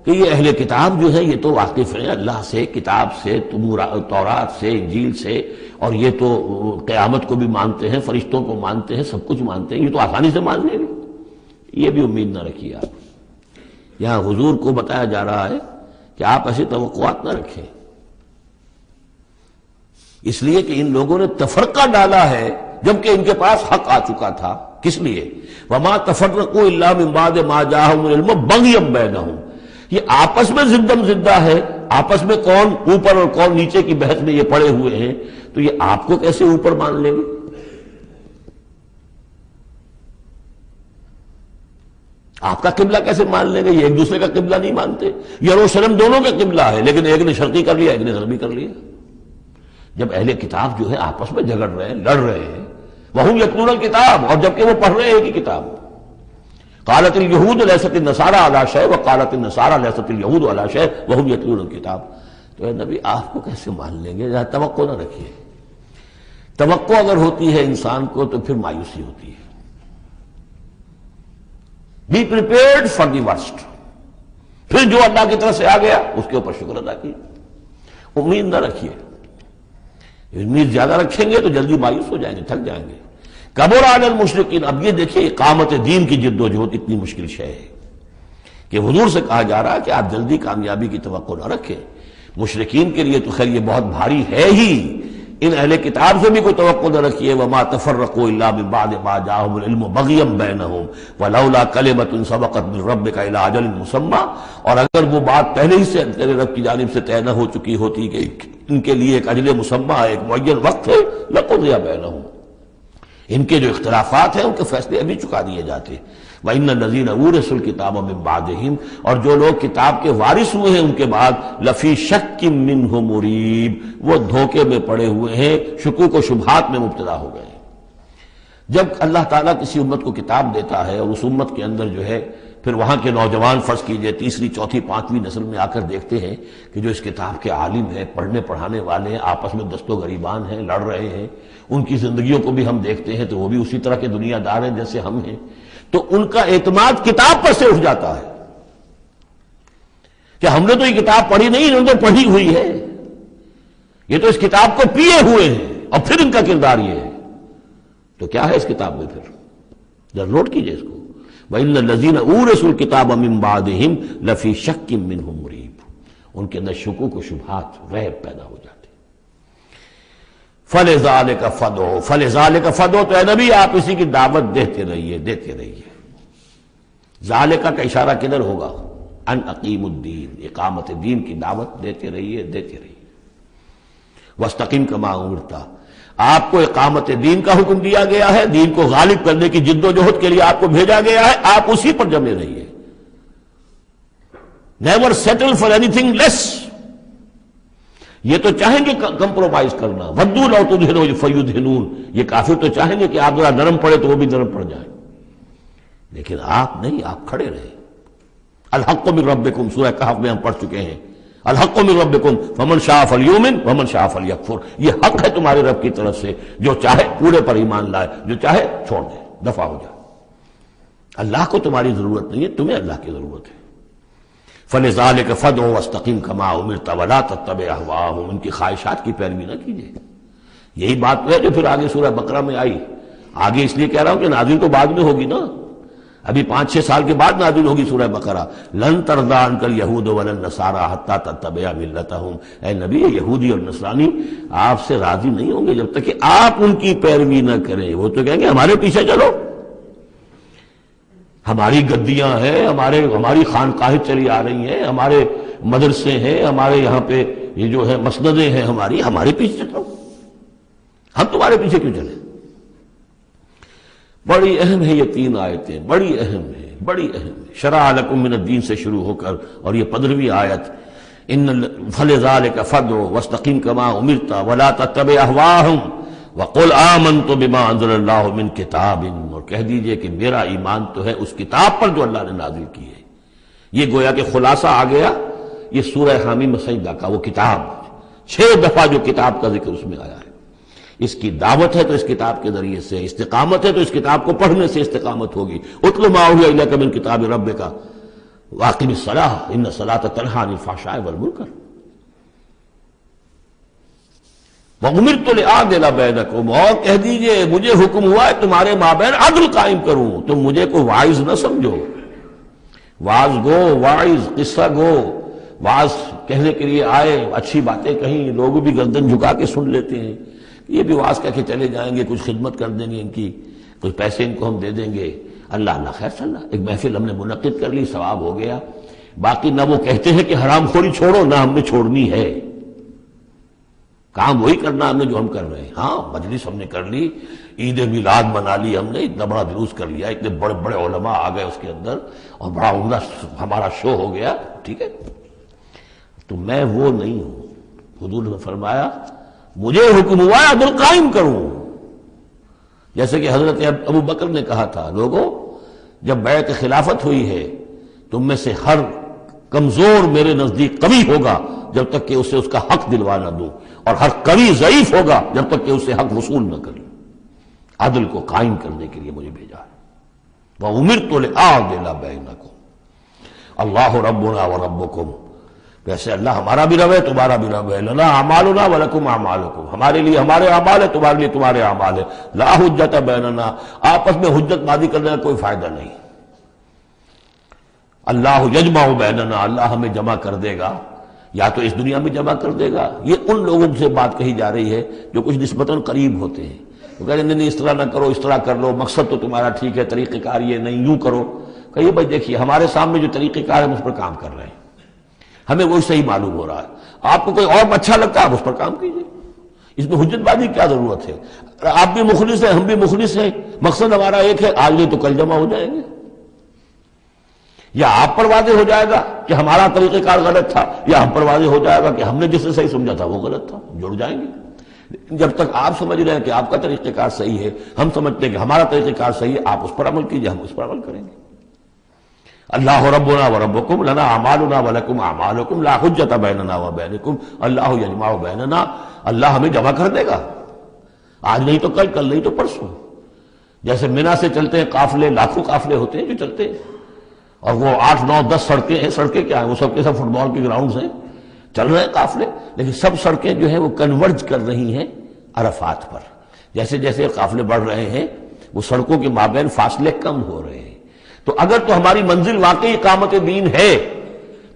کہ یہ اہل کتاب جو ہے یہ تو واقف ہیں اللہ سے، کتاب سے، تورات سے، انجیل سے، اور یہ تو قیامت کو بھی مانتے ہیں، فرشتوں کو مانتے ہیں، سب کچھ مانتے ہیں، یہ تو آسانی سے مان لیں گے، یہ بھی امید نہ رکھیے آپ۔ یہاں حضور کو بتایا جا رہا ہے کہ آپ ایسی توقعات نہ رکھیں، اس لیے کہ ان لوگوں نے تفرقہ ڈالا ہے جبکہ ان کے پاس حق آ چکا تھا۔ کس لیے؟ وما تفرقوا الا من بعد ما جاءهم العلم بغيا بينهم، یہ آپس میں زدم زدہ ہے، آپس میں کون اوپر اور کون نیچے کی بحث میں یہ پڑے ہوئے ہیں، تو یہ آپ کو کیسے اوپر مان لیں گے؟ آپ کا قبلہ کیسے مان لیں گے؟ یہ ایک دوسرے کا قبلہ نہیں مانتے۔ یروشلم دونوں کا قبلہ ہے لیکن ایک نے شرقی کر لیا، ایک نے غربی کر لیا۔ جب اہل کتاب جو ہے آپس میں جھگڑ رہے ہیں، لڑ رہے ہیں، وہم یتلون الکتاب، اور جبکہ وہ پڑھ رہے ہیں کہ کتاب۔ قالت اليہود لیست النصارى علی شیء وقالت النصارى لیست اليہود علی شیء وہم یتلون الکتاب۔ تو اے نبی آپ کو کیسے مان لیں گے؟ توقع نہ رکھیے۔ توقع اگر ہوتی ہے انسان کو تو پھر مایوسی ہوتی ہے۔ Be prepared for the worst, پھر جو اللہ کی طرف سے آ گیا اس کے اوپر شکر ادا کیے، امید نہ رکھیے۔ امید زیادہ رکھیں گے تو جلدی مایوس ہو جائیں گے، تھک جائیں گے۔ کبر علی المشرکین، اب یہ دیکھیے اقامت دین کی جد و جہد اتنی مشکل شے ہے کہ حضور سے کہا جا رہا ہے کہ آپ جلدی کامیابی کی توقع نہ رکھیں۔ مشرکین کے لیے تو خیر یہ بہت بھاری ہے ہی، ان اہل کتاب سے بھی کوئی توقع نہ رکھیے۔ وما تفرقوا الا من بعد ما جاءهم العلم بغيا بينهم ولولا كلمة سبقت من ربك الى اجل مسمى، اور اگر وہ بات پہلے ہی سے تیرے رب کی جانب سے طے نہ ہو چکی ہوتی کہ ان کے لیے ایک اجل مسمى، ایک معین وقت ہے، لقضي بينهم، ان کے جو اختلافات ہیں ان کے فیصلے ابھی چکا دیے جاتے۔ وَإِنَّ الَّذِينَ أُورِثُوا الْكِتَابَ مِن بَعْدِهِمْ، اور جو لوگ کتاب کے وارث ہوئے ہیں ان کے بعد، لَفِي شَكٍّ مِّنْهُ مُرِيبٍ، وہ دھوکے میں پڑے ہوئے ہیں، شکوک و شبہات میں مبتلا ہو گئے ہیں۔ جب اللہ تعالیٰ کسی امت کو کتاب دیتا ہے اور اس امت کے اندر جو ہے پھر وہاں کے نوجوان فرض کیجئے تیسری چوتھی پانچویں نسل میں آ کر دیکھتے ہیں کہ جو اس کتاب کے عالم ہیں، پڑھنے پڑھانے والے ہیں، آپس میں دست و گریبان ہیں، لڑ رہے ہیں، ان کی زندگیوں کو بھی ہم دیکھتے ہیں تو وہ بھی اسی طرح کے دنیا دار ہیں جیسے ہم ہیں، تو ان کا اعتماد کتاب پر سے اٹھ جاتا ہے کہ ہم نے تو یہ کتاب پڑھی نہیں، انہوں نے تو پڑھی ہوئی ہے، یہ تو اس کتاب کو پیے ہوئے ہیں، اور پھر ان کا کردار یہ ہے۔ تو کیا ہے اس کتاب میں؟ پھر ذرا نوٹ کیجئے اس کو۔ وَإِنَّ الَّذِينَ أُورِثُوا الْكِتَابَ مِن بَعْدِهِمْ لَفِي شَكٍّ مِّنْهُ مُرِيبٍ، ان کے اندر شکوک و شبہات، ریب پیدا ہو جاتے۔ فَلِذَلِكَ فَادْعُ، فَلِذَلِكَ فَادْعُ، تو اے نبی آپ اسی کی دعوت دیتے رہیے، دیتے رہیے۔ ذالکہ کا اشارہ کدھر ہوگا؟ ان اقیم الدین، اقامت دین کی دعوت دیتے رہیے، دیتے رہیے۔ وَاسْتَقِمْ كَمَا أُمِرْتَ، آپ کو اقامت دین کا حکم دیا گیا ہے، دین کو غالب کرنے کی جد و جہد کے لیے آپ کو بھیجا گیا ہے، آپ اسی پر جمے رہیے۔ Never settle for anything less, یہ تو چاہیں گے کمپرومائز کرنا، وَدُّوا لَوْ تُدْهِنُوا فَيُدْهِنُونَ، یہ کافر تو چاہیں گے کہ آپ ذرا نرم پڑے تو وہ بھی نرم پڑ جائیں، لیکن آپ نہیں، آپ کھڑے رہے۔ الحق من ربکم، سورہ کہف میں ہم پڑھ چکے ہیں، الحق من ربکم فمن شاء فلیؤمن ومن شاء فلیکفر، یہ حق ہے تمہارے رب کی طرف سے، جو چاہے پورے پر ایمان لائے، جو چاہے چھوڑ دے، دفع ہو جائے۔ اللہ کو تمہاری ضرورت نہیں ہے، تمہیں اللہ کی ضرورت ہے۔ فَلِذَٰلِكَ فَادْعُ وَاسْتَقِمْ كَمَا أُمِرْتَ وَلَا تَتَّبِعْ أَهْوَاءَهُمْ، ان کی خواہشات کی پیروی نہ کیجیے۔ یہی بات ہے جو پھر آگے سورہ بقرہ میں آئی۔ آگے اس لیے کہہ رہا ہوں کہ نازل تو بعد میں ہوگی نا، ابھی 5-6 سال کے بعد نازل ہوگی سورہ بقرہ۔ لن ترضى عنك اليهود ولا النصارى حتى تتبع ملتهم، اے نبی یہودی اور نصرانی آپ سے راضی نہیں ہوں گے جب تک کہ آپ ان کی پیروی نہ کریں۔ وہ تو کہیں گے ہمارے پیچھے چلو، ہماری گدیاں ہیں، ہماری خانقاہیں چلی آ رہی ہیں، ہمارے مدرسے ہیں، ہمارے یہاں پہ یہ جو ہے مسندیں ہیں ہمارے پیچھے چلو، ہم تمہارے پیچھے کیوں چلیں؟ بڑی اہم ہے یہ 3 آیتیں، بڑی اہم ہے، بڑی اہم ہے۔ شرع لکم من الدین سے شروع ہو کر اور یہ 15ویں آیت، فَلِذَٰلِكَ فَادْعُ وَاسْتَقِمْ كَمَا أُمِرْتَ وَلَا تَتَّبِعْ أَهْوَاءَهُمْ وَقُلْ آمَنْتُ بِمَا أَنزَلَ اللَّهُ مِنْ كِتَابٍ، اور کہہ دیجئے کہ میرا ایمان تو ہے اس کتاب پر جو اللہ نے نازل کی ہے۔ یہ گویا کہ خلاصہ آ گیا یہ سورہ حامیم سجدہ کا، وہ کتاب 6 دفعہ جو کتاب کا ذکر اس میں آیا ہے۔ اس کی دعوت ہے تو اس کتاب کے ذریعے سے، استقامت ہے تو اس کتاب کو پڑھنے سے استقامت ہوگی۔ اتل ما اوحی الیک من کتاب ربک واقم الصلاۃ ان الصلاۃ تنہی عن الفحشاء والمنکر وامرت لأعدل بینکم، اور کہہ دیجئے مجھے حکم ہوا ہے تمہارے مابین عدل قائم کروں۔ تم مجھے کوئی واعظ نہ سمجھو، واعظ گو، واعظ قصہ گو، واعظ کہنے کے لیے آئے، اچھی باتیں کہیں، لوگ بھی گردن جھکا کے سن لیتے ہیں، یہ بھی واعظ کہہ کے چلے جائیں گے، کچھ خدمت کر دیں گے ان کی، کچھ پیسے ان کو ہم دے دیں گے، اللہ خیر صلی اللہ، ایک محفل ہم نے منعقد کر لی، ثواب ہو گیا۔ باقی نہ وہ کہتے ہیں کہ حرام خوری چھوڑو، نہ ہم نے چھوڑنی ہے، کام وہی کرنا ہم نے جو ہم کر رہے ہیں۔ ہاں مجلس ہم نے کر لی، عید میلاد منا لی ہم نے، اتنا بڑا جلوس کر لیا، اتنے بڑے بڑے علماء آ گئے اس کے اندر، اور بڑا عمدہ ہمارا شو ہو گیا، ٹھیک ہے، تو میں وہ نہیں ہوں۔ حضور نے فرمایا مجھے حکم ہوا ہے عدل قائم کروں، جیسے کہ حضرت ابو بکر نے کہا تھا، لوگوں جب بیعت خلافت ہوئی ہے تم میں سے ہر کمزور میرے نزدیک قوی ہوگا جب تک کہ اسے اس کا حق دلوا نہ دوں، اور ہر قوی ضعیف ہوگا جب تک کہ اسے حق وصول نہ کروں۔ عدل کو قائم کرنے کے لیے مجھے بھیجا ہے۔ وَأُمِرْتُ لِأَعْدِلَ بَيْنَكُمْ اللہ ربنا وربکم، ویسے اللہ ہمارا بھی رب ہے تمہارا بھی رب ہے، لنا اعمالنا ولکم اعمالکم، ہمارے لیے ہمارے اعمال ہے تمہارے لیے تمہارے اعمال ہے، لا حجت بیننا، آپس میں حجت بازی کرنے کا کوئی فائدہ نہیں۔ اللہ یجمع بیننا، اللہ ہمیں جمع کر دے گا، یا تو اس دنیا میں جمع کر دے گا۔ یہ ان لوگوں سے بات کہی جا رہی ہے جو کچھ نسبتاً قریب ہوتے ہیں، وہ کہتے ہیں نہیں اس طرح نہ کرو، اس طرح کر لو، مقصد تو تمہارا ٹھیک ہے، طریقہ کار یہ نہیں، یوں کرو۔ کہیے بھائی دیکھیے ہمارے سامنے جو طریقہ کار ہے ہم اس پر کام کر رہے ہیں، ہمیں وہی صحیح معلوم ہو رہا ہے، آپ کو کوئی اور اچھا لگتا ہے آپ اس پر کام کیجیے، اس میں حجت بازی کیا ضرورت ہے؟ آپ بھی مخلص ہیں ہم بھی مخلص ہیں، مقصد ہمارا ایک ہے، آج نہیں تو کل جمع ہو جائیں گے۔ یا آپ پر واضح ہو جائے گا کہ ہمارا طریقہ کار غلط تھا، یا ہم پر واضح ہو جائے گا کہ ہم نے جسے صحیح سمجھا تھا وہ غلط تھا، جڑ جائیں گے۔ جب تک آپ سمجھ رہے ہیں کہ آپ کا طریقہ کار صحیح ہے، ہم سمجھتے ہیں کہ ہمارا طریقہ کار صحیح ہے، آپ اس پر عمل کیجیے، ہم اس پر عمل کریں گے۔ اللہ ربنا وربکم لنا اعمالنا ولکم اعمالکم لا حجت بیننا وبینکم اللہ یجمع بیننا، اللہ ہمیں جمع کر دے گا، آج نہیں تو کل، کل نہیں تو پرسوں۔ جیسے منی سے چلتے ہیں قافلے، لاکھوں قافلے ہوتے ہیں جو چلتے ہیں، اور وہ 8 9 10 سڑکیں ہیں، سڑکیں کیا ہیں، وہ سب کے سب فٹ بال کے گراؤنڈز ہیں، چل رہے ہیں قافلے، لیکن سب سڑکیں جو ہیں وہ کنورج کر رہی ہیں عرفات پر۔ جیسے جیسے قافلے بڑھ رہے ہیں وہ سڑکوں کے مابین فاصلے کم ہو رہے ہیں۔ تو اگر تو ہماری منزل واقعی اقامت دین ہے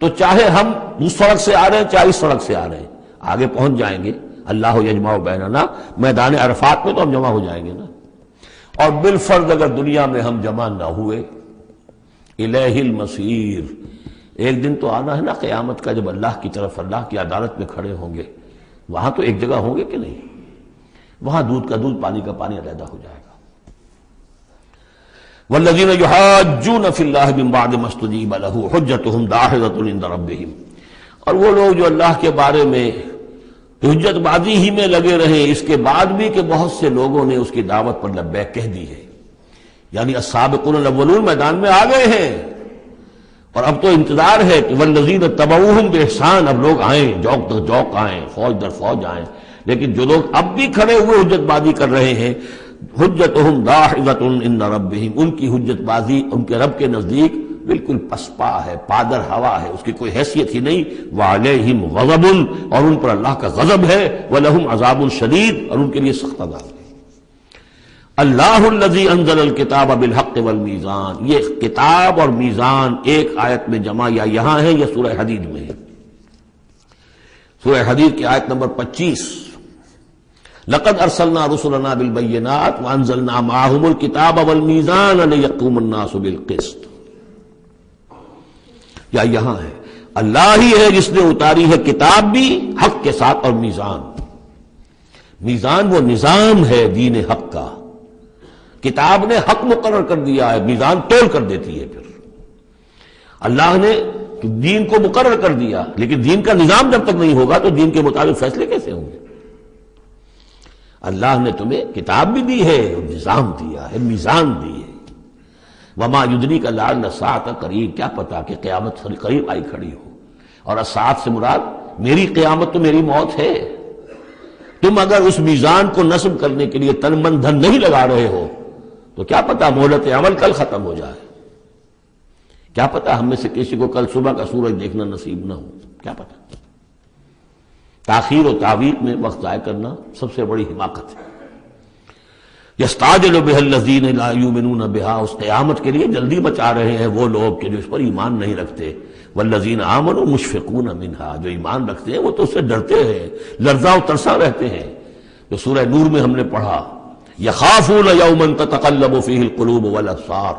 تو چاہے ہم اس سڑک سے آ رہے ہیں چاہے اس سڑک سے آ رہے ہیں، آگے پہنچ جائیں گے۔ اللہ یجمع بیننا، میدان عرفات میں تو ہم جمع ہو جائیں گے نا۔ اور بالفرض اگر دنیا میں ہم جمع نہ ہوئے، الیہ المصیر، ایک دن تو آنا ہے نا قیامت کا، جب اللہ کی طرف اللہ کی عدالت میں کھڑے ہوں گے، وہاں تو ایک جگہ ہوں گے کہ نہیں؟ وہاں دودھ کا دودھ پانی کا پانی علیحدہ ہو جائے گا۔ والذین یحاجون فی اللہ من بعد ما استجیب لہ حجتہم داحضۃ عند ربہم، اور وہ لوگ جو اللہ کے بارے میں حجت بازی ہی میں لگے رہے اس کے بعد بھی کہ بہت سے لوگوں نے اس کی دعوت پر لبیک کہہ دی ہے، یعنی السابقون الاولون میدان میں آ گئے ہیں، اور اب تو انتظار ہے کہ والذین تبعوہم بإحسان، اب لوگ آئیں، جوق در جوق آئیں، فوج در فوج آئیں، لیکن جو لوگ اب بھی کھڑے ہوئے حجت بازی کر رہے ہیں حجتہم داحضۃ عند ربہم، ان کی حجت بازی ان کے رب کے نزدیک بالکل پسپا ہے، پادر ہوا ہے، اس کی کوئی حیثیت ہی نہیں۔ وعلیہم غضب، اور ان پر اللہ کا غضب ہے، ولہم عذاب شدید، اور ان کے لیے سخت عذاب ہے۔ اللہ الذی انزل الکتاب بالحق والمیزان، یہ کتاب اور میزان ایک آیت میں جمع یا یہاں ہے یا سورہ حدید میں ہے۔ سورہ حدید کی آیت نمبر 25، لقد ارسلنا رسلنا بالبینات وانزلنا معهم الکتاب والمیزان لیقوم الناس بالقسط، یا یہاں ہے اللہ ہی ہے جس نے اتاری ہے کتاب بھی حق کے ساتھ اور میزان۔ میزان وہ نظام ہے دین حق کا، کتاب نے حق مقرر کر دیا ہے، میزان تول کر دیتی ہے۔ پھر اللہ نے دین کو مقرر کر دیا، لیکن دین کا نظام جب تک نہیں ہوگا تو دین کے مطابق فیصلے کیسے ہوں گے؟ اللہ نے تمہیں کتاب بھی دی ہے، نظام دیا ہے، میزان دی ہے۔ وما یدریک لعل الساعۃ قریب، کیا پتا کہ قیامت قریب آئی کھڑی ہو۔ اور الساعۃ سے مراد میری قیامت تو میری موت ہے۔ تم اگر اس میزان کو نصب کرنے کے لیے تن من دھن نہیں لگا رہے ہو تو کیا پتا مہلت عمل کل ختم ہو جائے، کیا پتا ہم میں سے کسی کو کل صبح کا سورج دیکھنا نصیب نہ ہو، کیا پتا۔ تاخیر و تعویق میں وقت ضائع کرنا سب سے بڑی حماقت ہے۔ یستعجل بها الذین لا یؤمنون بها، اس قیامت کے لیے جلدی مچا رہے ہیں وہ لوگ کہ جو اس پر ایمان نہیں رکھتے۔ والذین آمنوا مشفقون منها، جو ایمان رکھتے ہیں وہ تو اس سے ڈرتے ہیں، لرزاں و ترساں رہتے ہیں۔ جو سورہ نور میں ہم نے پڑھا، یخافون یوما تتقلب فیہ القلوب والابصار،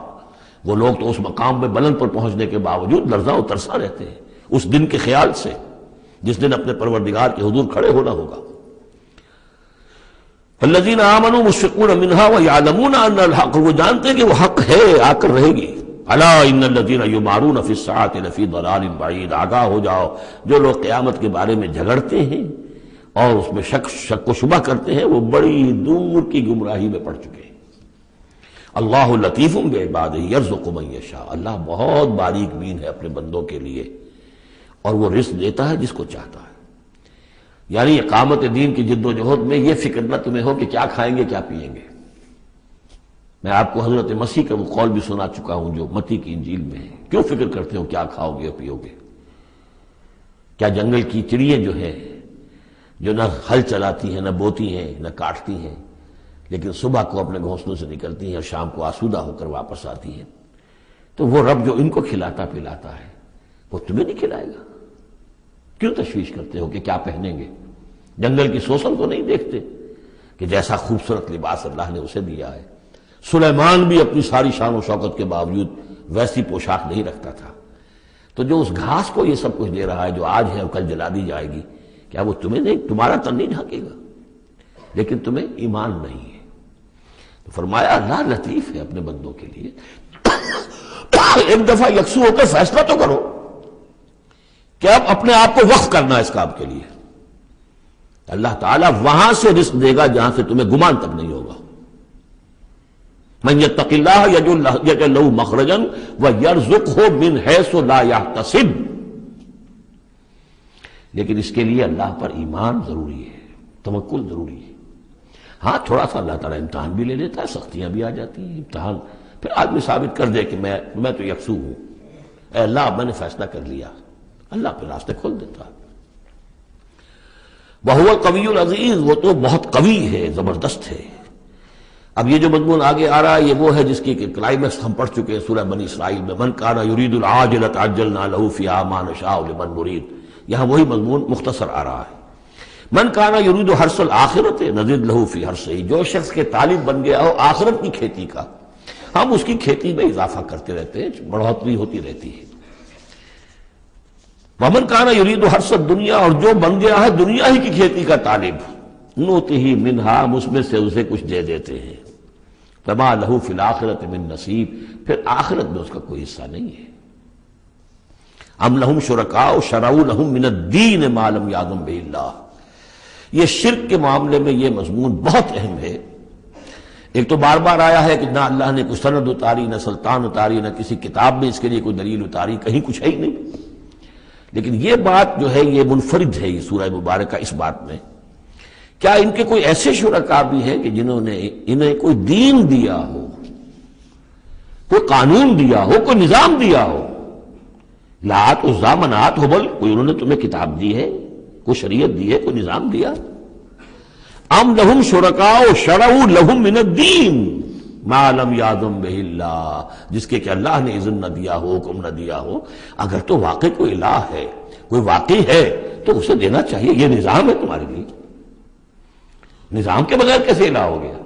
وہ لوگ تو اس مقام میں بلند پر پہنچنے کے باوجود لرزاں و ترساں رہتے ہیں اس دن کے خیال سے جس دن اپنے پروردگار کے حضور کھڑے ہونا ہوگا۔ الذین آمنوا مشفقون منها ویعلمون ان الحق، وہ جانتے ہیں کہ وہ حق ہے، آ کر رہے گی۔ الا ان الذین یمارون فی الساعۃ لفی ضلال بعید، آگاہ ہو جاؤ جو لوگ قیامت کے بارے میں جھگڑتے ہیں اور اس میں شک و شبہ کرتے ہیں وہ بڑی دور کی گمراہی میں پڑ چکے ہیں۔ اللہ لطیف بعبادہ یرزق من یشاء، اللہ بہت باریک بین ہے اپنے بندوں کے لیے اور وہ رزق دیتا ہے جس کو چاہتا ہے۔ یعنی اقامت دین کی جد و جہد میں یہ فکر نہ تمہیں ہو کہ کیا کھائیں گے کیا پئیں گے۔ میں آپ کو حضرت مسیح کا وہ قول بھی سنا چکا ہوں جو متی کی انجیل میں ہے، کیوں فکر کرتے ہو کیا کھاؤ گے اور پیو گے؟ کیا جنگل کی چڑیاں جو ہیں جو نہ ہل چلاتی ہیں نہ بوتی ہیں نہ کاٹتی ہیں لیکن صبح کو اپنے گھونسلوں سے نکلتی ہیں اور شام کو آسودہ ہو کر واپس آتی ہیں، تو وہ رب جو ان کو کھلاتا پلاتا ہے وہ تمہیں نہیں کھلائے گا؟ کیوں تشویش کرتے ہو کہ کیا پہنیں گے؟ جنگل کی سوسن کو نہیں دیکھتے کہ جیسا خوبصورت لباس اللہ نے اسے دیا ہے۔ سلیمان بھی اپنی ساری شان و شوکت کے باوجود ویسی پوشاک نہیں رکھتا تھا۔ تو جو اس گھاس کو یہ سب کچھ دے رہا ہے جو آج ہے اور کل جلا دی جائے گی، کیا وہ تمہیں نہیں، تمہارا تن نہیں ڈھانکے گا؟ لیکن تمہیں ایمان نہیں ہے۔ تو فرمایا اللہ لطیف ہے اپنے بندوں کے لیے۔ ایک دفعہ یکسو ہو کر فیصلہ تو کرو کہ اب اپنے آپ کو وقف کرنا ہے اس کام کے لیے۔ اللہ تعالیٰ وہاں سے رزق دے گا جہاں سے تمہیں گمان تک نہیں ہوگا۔ من یتق اللہ یجعل لہ مخرجا ویرزقہ من حیث لا یحتسب، لیکن اس کے لیے اللہ پر ایمان ضروری ہے، توکل ضروری ہے۔ ہاں تھوڑا سا اللہ تعالیٰ امتحان بھی لے لیتا ہے، سختیاں بھی آ جاتی ہیں، امتحان پھر آدمی ثابت کر دے کہ میں تو یکسو ہوں، اے اللہ اب میں نے فیصلہ کر لیا، اللہ پھر راستے کھول دیتا ہے۔ وَهُوَ الْقَوِيُّ الْعَزِيزُ، وہ تو بہت قوی ہے، زبردست ہے۔ اب یہ جو مضمون آگے آ رہا ہے یہ وہ ہے جس کی کلائمیکس ہم پڑھ چکے ہیں سورہ بنی اسرائیل میں، من کان یرید العاجلۃ عجلنا له فیہا ما نشاء لمن نرید، یہاں وہی مضمون مختصر آ رہا ہے۔ من کان یرید حرث الآخرۃ نزد له فی حرثہ، جو شخص کے طالب بن گیا ہو آخرت کی کھیتی کا، ہم اس کی کھیتی میں اضافہ کرتے رہتے ہیں، بڑھوتری ہوتی رہتی ہے۔ ومن کان یرید حرث الدنیا، اور جو بن گیا ہے دنیا ہی کی کھیتی کا طالب، نؤتہ منہا، ہم اس میں سے اسے کچھ دے دیتے ہیں، فما لہ فی الآخرۃ من نصیب، پھر آخرت میں اس کا کوئی حصہ نہیں ہے۔ ام لہم شرکاء شرعوا لہم من الدین ما لم یأذن بہ اللہ، یہ شرک کے معاملے میں یہ مضمون بہت اہم ہے۔ ایک تو بار بار آیا ہے کہ نہ اللہ نے کوئی سند اتاری، نہ سلطان اتاری، نہ کسی کتاب میں اس کے لیے کوئی دلیل اتاری، کہیں کچھ ہے ہی نہیں۔ لیکن یہ بات جو ہے یہ منفرد ہے یہ سورہ مبارکہ اس بات میں کیا ان کے کوئی ایسے شرکاء بھی ہیں کہ جنہوں نے انہیں کوئی دین دیا ہو، کوئی قانون دیا ہو، کوئی نظام دیا ہو؟ لات عزا منات ہبل، کوئی انہوں نے تمہیں کتاب دی ہے، کوئی شریعت دی ہے، کوئی نظام دیا؟ ام لہم شرکاء شرعوا لہم من الدین ما لم یاذن بہ اللہ، جس کے کہ اللہ نے اذن نہ دیا ہو، حکم نہ دیا ہو۔ اگر تو واقعی کوئی الہ ہے، کوئی واقعی ہے، تو اسے دینا چاہیے۔ یہ نظام ہے تمہارے لیے، نظام کے بغیر کیسے الہ ہو گیا؟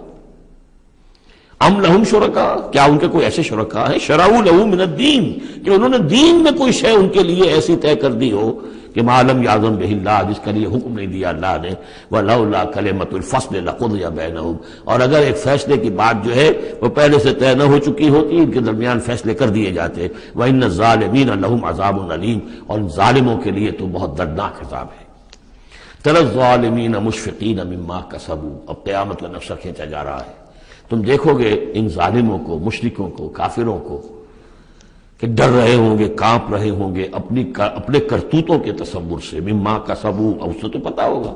ام لہم شرکاء، کیا ان کے کوئی ایسے شرکاء ہیں شرعوا لہ من الدین کہ انہوں نے دین میں کوئی شے ان کے لیے ایسی طے کر دی ہو کہ ما لم یاذن بہ اللہ، جس کے لیے حکم نہیں دیا اللہ نے، ولولا کلمۃ الفصل لقضی بینہم، اور اگر ایک فیصلے کی بات جو ہے وہ پہلے سے طے نہ ہو چکی ہوتی، ان کے درمیان فیصلے کر دیے جاتے۔ وان الظالمین لہم عذاب علیم، اور ظالموں کے لیے تو بہت دردناک عذاب ہے۔ تری الظالمین مشفقین مما کسبوا، اب قیامت کا نقشہ کھینچا جا رہا ہے۔ تم دیکھو گے ان ظالموں کو، مشرکوں کو، کافروں کو کہ ڈر رہے ہوں گے، کانپ رہے ہوں گے اپنے کرتوتوں کے تصور سے، مما کسبوا، اور اس سے تو پتا ہوگا،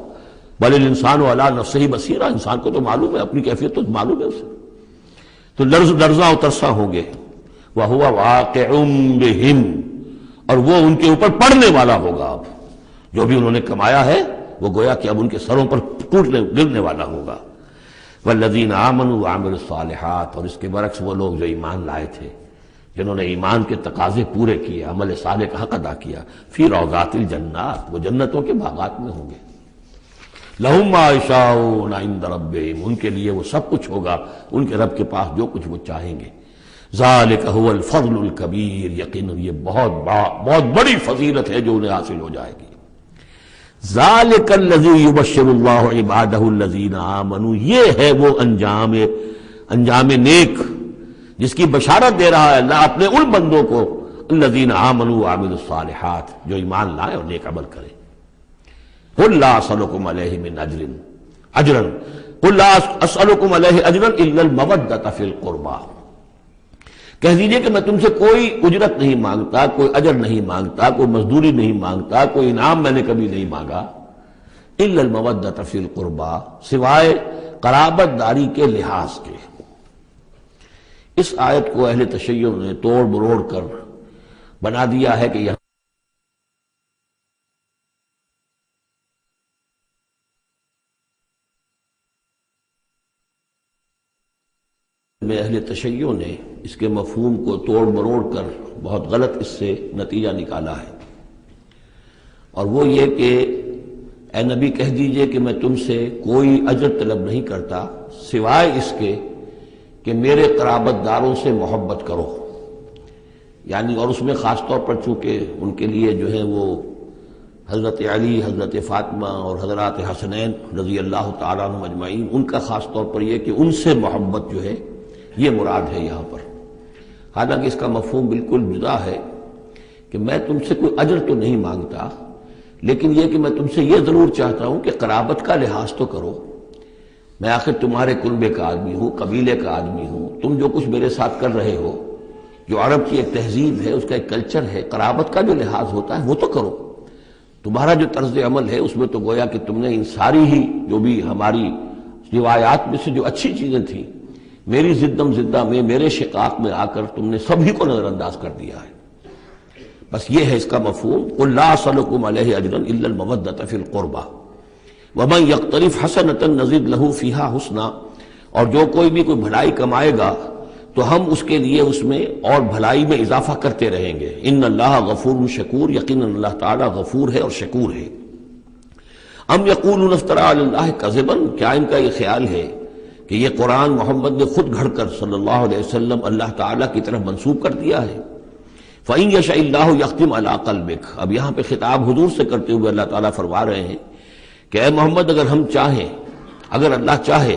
بل الانسان علی نفسہ بصیرہ، انسان کو تو معلوم ہے، اپنی کیفیت تو معلوم ہے اسے، تو لرزاں و ترساں ہوں گے۔ وَهُوَ وَاقِعٌ بِهِمْ، اور وہ ان کے اوپر پڑنے والا ہوگا۔ اب جو بھی انہوں نے کمایا ہے وہ گویا کہ اب ان کے سروں پر گرنے والا ہوگا۔ والذین آمنوا وعملوا الصالحات، اور اس کے برعکس وہ لوگ جو ایمان لائے تھے، جنہوں نے ایمان کے تقاضے پورے کیے، عمل صالح کا حق ادا کیا، فی روضات الجنات، وہ جنتوں کے باغات میں ہوں گے۔ لہم ما یشاءون عند ربہم، ان کے لیے وہ سب کچھ ہوگا ان کے رب کے پاس جو کچھ وہ چاہیں گے۔ ذالک هو الفضل الکبیر، یقیناً یہ بہت بڑی فضیلت ہے جو انہیں حاصل ہو جائے گی۔ ذالک الذی یبشر اللہ عبادہ الذین آمنوا، یہ ہے وہ انجام نیک جس کی بشارت دے رہا ہے اللہ اپنے ان بندوں کو، الذین آمنوا وعملوا الصالحات، جو ایمان لائیں اور نیک عمل کریں۔ قل لا اسألکم علیہ من اجرا قل لا اسألکم علیہ اجرا الا المودۃ فی القربى، کہہ دیجئے کہ میں تم سے کوئی اجرت نہیں مانگتا، کوئی اجر نہیں مانگتا، کوئی مزدوری نہیں مانگتا، کوئی انعام میں نے کبھی نہیں مانگا، الا المودۃ فی القربى، سوائے قرابت داری کے لحاظ کے۔ اس آیت کو اہل تشیع نے توڑ مروڑ کر بنا دیا ہے کہ یہاں میں اہل تشیع نے اس کے مفہوم کو توڑ مروڑ کر بہت غلط اس سے نتیجہ نکالا ہے، اور وہ یہ کہ اے نبی کہہ دیجئے کہ میں تم سے کوئی اجر طلب نہیں کرتا سوائے اس کے کہ میرے قرابت داروں سے محبت کرو، یعنی اور اس میں خاص طور پر چونکہ ان کے لیے جو ہے وہ حضرت علی، حضرت فاطمہ اور حضرات حسنین رضی اللہ تعالیٰ عنہم اجمعین، ان کا خاص طور پر یہ کہ ان سے محبت جو ہے یہ مراد ہے یہاں پر۔ حالانکہ اس کا مفہوم بالکل جدا ہے کہ میں تم سے کوئی اجر تو نہیں مانگتا، لیکن یہ کہ میں تم سے یہ ضرور چاہتا ہوں کہ قرابت کا لحاظ تو کرو، میں آخر تمہارے کنبے کا آدمی ہوں، قبیلے کا آدمی ہوں، تم جو کچھ میرے ساتھ کر رہے ہو، جو عرب کی ایک تہذیب ہے، اس کا ایک کلچر ہے، قرابت کا جو لحاظ ہوتا ہے وہ تو کرو۔ تمہارا جو طرز عمل ہے اس میں تو گویا کہ تم نے ان ساری ہی جو بھی ہماری روایات میں سے جو اچھی چیزیں تھیں، میری زدم زدہ میں، میرے شقاق میں آ کر تم نے سبھی کو نظر انداز کر دیا ہے۔ بس یہ ہے اس کا مفہوم۔ قل لا اسألکم علیہ اجرا الا المودۃ فی القربى ومن یقترف حسنۃ نزد لہ فیہا حسنا، اور جو کوئی بھی کوئی بھلائی کمائے گا تو ہم اس کے لیے اس میں اور بھلائی میں اضافہ کرتے رہیں گے۔ ان اللہ غفور شکور، یقیناً اللہ تعالیٰ غفور ہے اور شکور ہے۔ ام یقولون افترى علی اللہ کذبا، کیا ان کا یہ خیال ہے کہ یہ قرآن محمد نے خود گھڑ کر صلی اللہ علیہ وسلم اللہ تعالیٰ کی طرف منسوب کر دیا ہے؟ فَإِن يَشَإِ اللَّهُ يَخْتِمْ عَلَىٰ قَلْبِكَ، اب یہاں پہ خطاب حضور سے کرتے ہوئے اللہ تعالیٰ فرما رہے ہیں کہ اے محمد اگر ہم چاہیں، اگر اللہ چاہے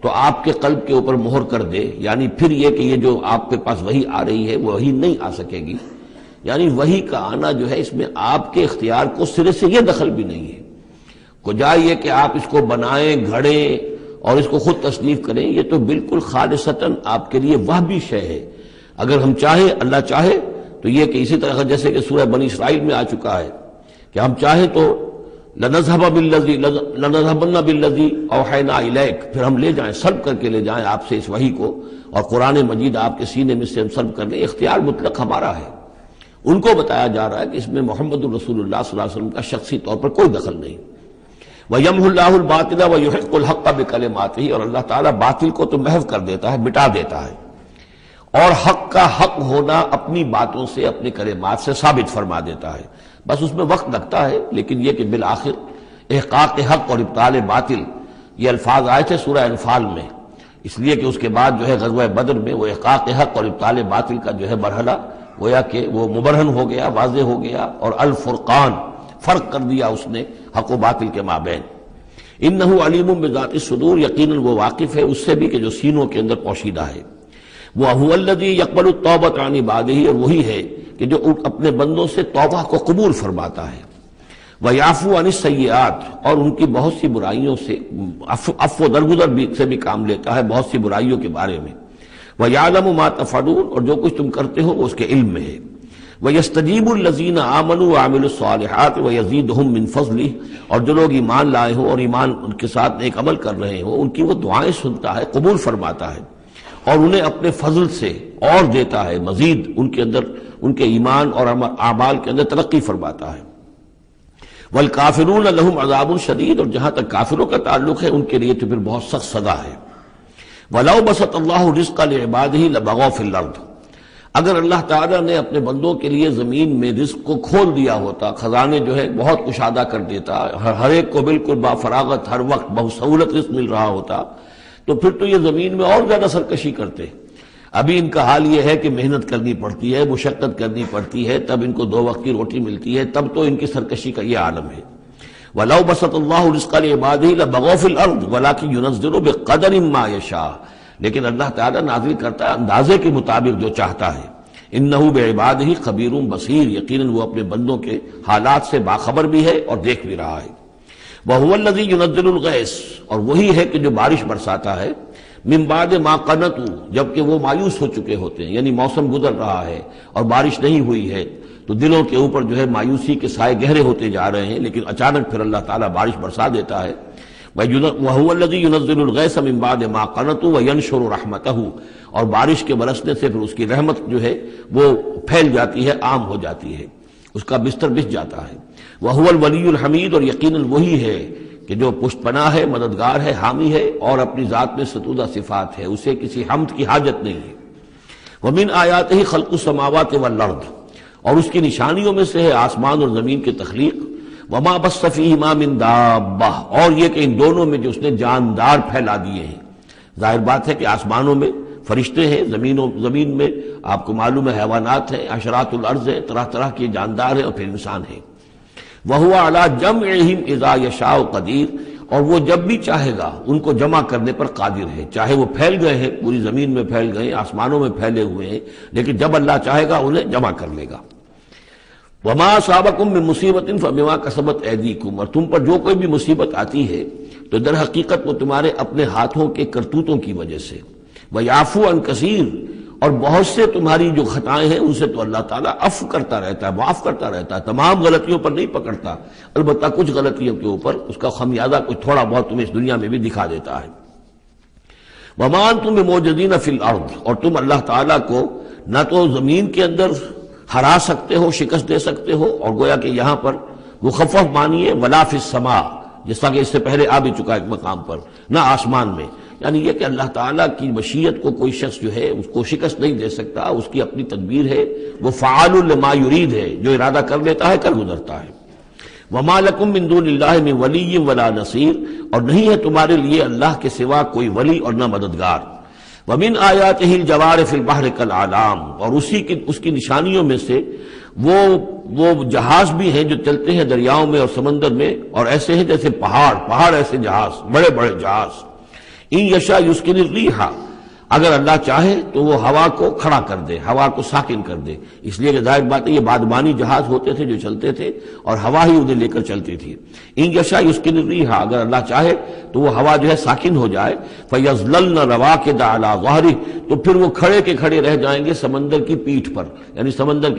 تو آپ کے قلب کے اوپر مہر کر دے، یعنی پھر یہ کہ یہ جو آپ کے پاس وحی آ رہی ہے وہ وحی نہیں آ سکے گی، یعنی وحی کا آنا جو ہے اس میں آپ کے اختیار کو سرے سے یہ دخل بھی نہیں ہے۔ کجا یہ کہ آپ اس کو بنائیں، گھڑیں اور اس کو خود تصنیف کریں، یہ تو بالکل خالصتاً آپ کے لیے وہبی شے ہے۔ اگر ہم چاہیں، اللہ چاہے تو یہ کہ اسی طرح جیسے کہ سورہ بنی اسرائیل میں آ چکا ہے کہ ہم چاہیں تو لنذهبن بالذی اوحینا الیک، پھر ہم لے جائیں، سلب کر کے لے جائیں آپ سے اس وحی کو، اور قرآن مجید آپ کے سینے میں سے ہم سلب کر لیں، اختیار مطلق ہمارا ہے۔ ان کو بتایا جا رہا ہے کہ اس میں محمد الرسول اللہ صلی اللہ علیہ وسلم کا شخصی طور پر کوئی دخل نہیں۔ وَيَمْحُ اللَّهُ الْبَاطِلَ وَيُحِقُّ الْحَقَّ بِكَلِمَاتِهِ، اور اللہ تعالیٰ باطل کو تو محو کر دیتا ہے، مٹا دیتا ہے، اور حق کا حق ہونا اپنی باتوں سے، اپنے کلمات سے ثابت فرما دیتا ہے۔ بس اس میں وقت لگتا ہے، لیکن یہ کہ بالآخر احقاق حق اور ابطال باطل، یہ الفاظ آئے تھے سورہ انفال میں، اس لیے کہ اس کے بعد جو ہے غزوہ بدر میں وہ احقاق حق اور ابطال باطل کا جو ہے مرحلہ گویا کہ وہ مبرہن ہو گیا، واضح ہو گیا، اور الفرقان، فرق کر دیا اس نے حق و باطل کے مابین۔ انہ علیم بذات الصدور، یقیناً وہ واقف ہے اس سے بھی کہ جو سینوں کے اندر پوشیدہ ہے۔ وَهُوَ الَّذِي يَقْبَلُ التَّوْبَةَ عَنْ عِبَادِهِ، اور وہی ہے کہ جو اپنے بندوں سے توبہ کو قبول فرماتا ہے۔ وَيَعْفُو عَنِ السَّيِّئَاتِ، اور ان کی بہت سی برائیوں سے عفو درگزر سے بھی کام لیتا ہے بہت سی برائیوں کے بارے میں۔ وَيَعْلَمُ مَا تَفْعَلُونَ، اور جو کچھ تم کرتے ہو وہ اس کے علم میں ہے۔ وَيَسْتَجِيبُ الَّذِينَ آمَنُوا وَعَمِلُوا الصَّالِحَاتِ وَيَزِيدُهُم مِّن فَضْلِهِ، اور جو لوگ ایمان لائے ہوں اور ایمان ان کے ساتھ نیک عمل کر رہے ہوں، ان کی وہ دعائیں سنتا ہے، قبول فرماتا ہے، اور انہیں اپنے فضل سے اور دیتا ہے، مزید ان کے اندر، ان کے ایمان اور اعمال کے اندر ترقی فرماتا ہے۔ وَالْكَافِرُونَ لَهُمْ عَذَابٌ شَدِيدٌ، اور جہاں تک کافروں کا تعلق ہے ان کے لیے تو پھر بہت سخت سزا ہے۔ وَلَوْ بَسَطَ اللَّهُ الرِّزْقَ لِعِبَادِهِ لَبَغَوْا فِي الْأَرْضِ، اگر اللہ تعالیٰ نے اپنے بندوں کے لیے زمین میں رزق کو کھول دیا ہوتا، خزانے جو ہے بہت کشادہ کر دیتا، ہر ایک کو بالکل با فراغت ہر وقت بسہولت رزق مل رہا ہوتا، تو پھر تو یہ زمین میں اور زیادہ سرکشی کرتے۔ ابھی ان کا حال یہ ہے کہ محنت کرنی پڑتی ہے، مشقت کرنی پڑتی ہے، تب ان کو 2 وقت کی روٹی ملتی ہے، تب تو ان کی سرکشی کا یہ عالم ہے۔ وَلَوْ بَسَطَ اللَّهُ الرِّزْقَ لِعِبَادِهِ لَبَغَوْا فِي الْأَرْضِ وَلَٰكِن يُنَزِّلُ بِقَدَرٍ مَّا يَشَاءُ، لیکن اللہ تعالیٰ نازل کرتا ہے اندازے کے مطابق جو چاہتا ہے۔ انہ بعبادہ خبیر بصیر، یقیناً وہ اپنے بندوں کے حالات سے باخبر بھی ہے اور دیکھ بھی رہا ہے۔ وہو الذی ینزل الغیث، اور وہی ہے کہ جو بارش برساتا ہے، من بعد ما قنطوا، جبکہ وہ مایوس ہو چکے ہوتے ہیں، یعنی موسم گزر رہا ہے اور بارش نہیں ہوئی ہے تو دلوں کے اوپر جو ہے مایوسی کے سائے گہرے ہوتے جا رہے ہیں، لیکن اچانک پھر اللہ تعالیٰ بارش برسا دیتا ہے۔ وَهُوَ الَّذِي يُنَزِّلُ الْغَيْثَ مِن بَعْدِ مَا قَنَطُوا وَيَنشُرُ رَحْمَتَهُ، اور بارش کے برسنے سے پھر اس کی رحمت جو ہے وہ پھیل جاتی ہے، عام ہو جاتی ہے، اس کا بستر بچھ جاتا ہے۔ وَهُوَ الْوَلِيُّ الْحَمِيدُ، اور یقیناً وہی ہے کہ جو پشت پناہ ہے، مددگار ہے، حامی ہے، اور اپنی ذات میں ستودہ صفات ہے، اسے کسی حمد کی حاجت نہیں ہے۔ وَمِنْ آیَاتِهِ خَلْقُ السَّمَاوَاتِ وَالْأَرْضِ، اور اس کی نشانیوں میں سے ہے آسمان اور زمین کی تخلیق۔ وَمَا بَثَّ فِيهِمَا مِن دَابَّةٍ، اور یہ کہ ان دونوں میں جو اس نے جاندار پھیلا دیے ہیں۔ ظاہر بات ہے کہ آسمانوں میں فرشتے ہیں، زمین میں آپ کو معلوم ہے حیوانات ہیں، حشرات الارض ہیں، طرح طرح کے جاندار ہیں، اور پھر انسان ہیں۔ وَهُوَ عَلَىٰ جَمْعِهِمْ إِذَا يَشَاءُ قَدِيرٌ، اور وہ جب بھی چاہے گا ان کو جمع کرنے پر قادر ہے، چاہے وہ پھیل گئے ہیں، پوری زمین میں پھیل گئے ہیں، آسمانوں میں پھیلے ہوئے ہیں، لیکن جب اللہ چاہے گا انہیں جمع کر لے گا۔ وَمَا أَصَابَكُم مِّن مُّصِيبَةٍ فَبِمَا كَسَبَتْ أَيْدِيكُمْ، اور تم پر جو کوئی بھی مصیبت آتی ہے تو در حقیقت وہ تمہارے اپنے ہاتھوں کے کرتوتوں کی وجہ سے۔ وَيَعْفُو عَن كَثِيرٍ، اور بہت سے تمہاری جو خطائیں ہیں ان سے تو اللہ تعالیٰ عفو کرتا رہتا ہے، معاف کرتا رہتا ہے، تمام غلطیوں پر نہیں پکڑتا، البتہ کچھ غلطیوں کے اوپر اس کا خمیازہ کچھ تھوڑا بہت تمہیں اس دنیا میں بھی دکھا دیتا ہے۔ وَمَا أَنتُم بِمُعْجِزِينَ فِي الْأَرْضِ، اور تم اللہ تعالیٰ کو نہ تو زمین کے اندر ہرا سکتے ہو، شکست دے سکتے ہو، اور گویا کہ یہاں پر مخفف مانیے ولا فی السماء، جس طرح کہ اس سے پہلے آ بھی چکا ایک مقام پر، نہ آسمان میں، یعنی یہ کہ اللہ تعالیٰ کی مشیت کو کوئی شخص جو ہے اس کو شکست نہیں دے سکتا، اس کی اپنی تدبیر ہے، وہ فعال لما یرید ہے، جو ارادہ کر لیتا ہے کر گزرتا ہے۔ وما لکم من دون اللہ من ولی ولا نصیر، اور نہیں ہے تمہارے لیے اللہ کے سوا کوئی ولی اور نہ مددگار۔ ومن آیاتہ الجوار فی البحر کالعلام، اور اس کی نشانیوں میں سے وہ جہاز بھی ہیں جو چلتے ہیں دریاؤں میں اور سمندر میں، اور ایسے ہیں جیسے پہاڑ ایسے جہاز، بڑے بڑے جہاز۔ ان یشاء یسکن الریح، اگر اللہ چاہے تو وہ ہوا کو کھڑا کر دے، ہوا کو ساکن کر دے، اس لیے کہ ظاہر بات ہے یہ بادبانی جہاز ہوتے تھے جو چلتے تھے اور ہوا ہی انہیں لے کر چلتی تھی۔ ان یشاء یسکن الرِّیحَ، اگر اللہ چاہے تو وہ ہوا جو ہے ساکن ہو جائے، فَيَظْلَلْنَ رَوَاكِدَ عَلَىٰ ظَهْرِهِ، تو پھر وہ کھڑے کے کھڑے رہ جائیں گے سمندر کی پیٹھ پر، یعنی سمندر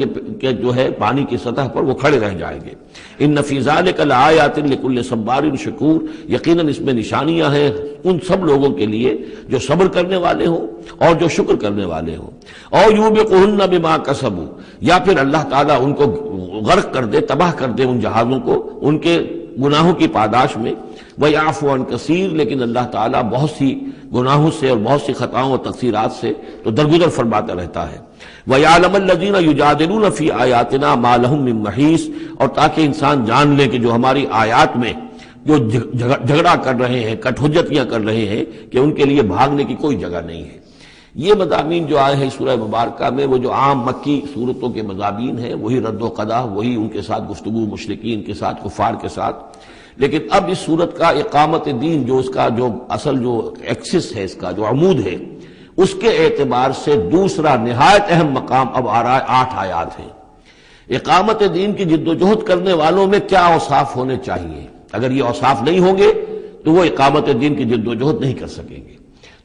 کے جو ہے پانی کی سطح پر وہ کھڑے رہ جائیں گے۔ ان فی ذلک لآیات لکل صبار شکور، یقیناً اس میں نشانیاں ہیں ان سب لوگوں کے لیے جو صبر کرنے والے ہوں اور جو شکر کرنے والے ہوں۔ اور یوبقہن بما کسبوا، یا پھر اللہ تعالیٰ ان کو غرق کر دے، تباہ کر دے ان جہازوں کو ان کے گناہوں کی پاداش میں۔ وَيَعْفُو عَنْ كَثِيرٍ، لیکن اللہ تعالیٰ بہت سی گناہوں سے اور بہت سی خطاؤں اور تقصیرات سے تو درگزر فرماتا رہتا ہے۔ وَيَعْلَمَ الَّذِينَ يُجَادِلُونَ فِي آيَاتِنَا مَا لَهُم مِّن مَّحِيصٍ، اور تاکہ انسان جان لے کہ جو ہماری آیات میں جو جھگڑا کر رہے ہیں، کٹ حجتیاں کر رہے ہیں، کہ ان کے لیے بھاگنے کی کوئی جگہ نہیں ہے۔ یہ مضامین جو آئے ہیں سورہ مبارکہ میں وہ جو عام مکی صورتوں کے مضامین ہیں، وہی رد و قضا، وہی ان کے ساتھ گفتگو مشرکین کے ساتھ، کفار کے ساتھ۔ لیکن اب اس صورت کا اقامت دین، جو اس کا جو اصل جو ایکسس ہے، اس کا جو عمود ہے، اس کے اعتبار سے دوسرا نہایت اہم مقام اب آ رہا ہے۔ 8 آیات ہیں۔ اقامت دین کی جد و جہد کرنے والوں میں کیا اوصاف ہونے چاہیے؟ اگر یہ اوصاف نہیں ہوں گے تو وہ اقامت دین کی جد و جہد نہیں کر سکیں گے۔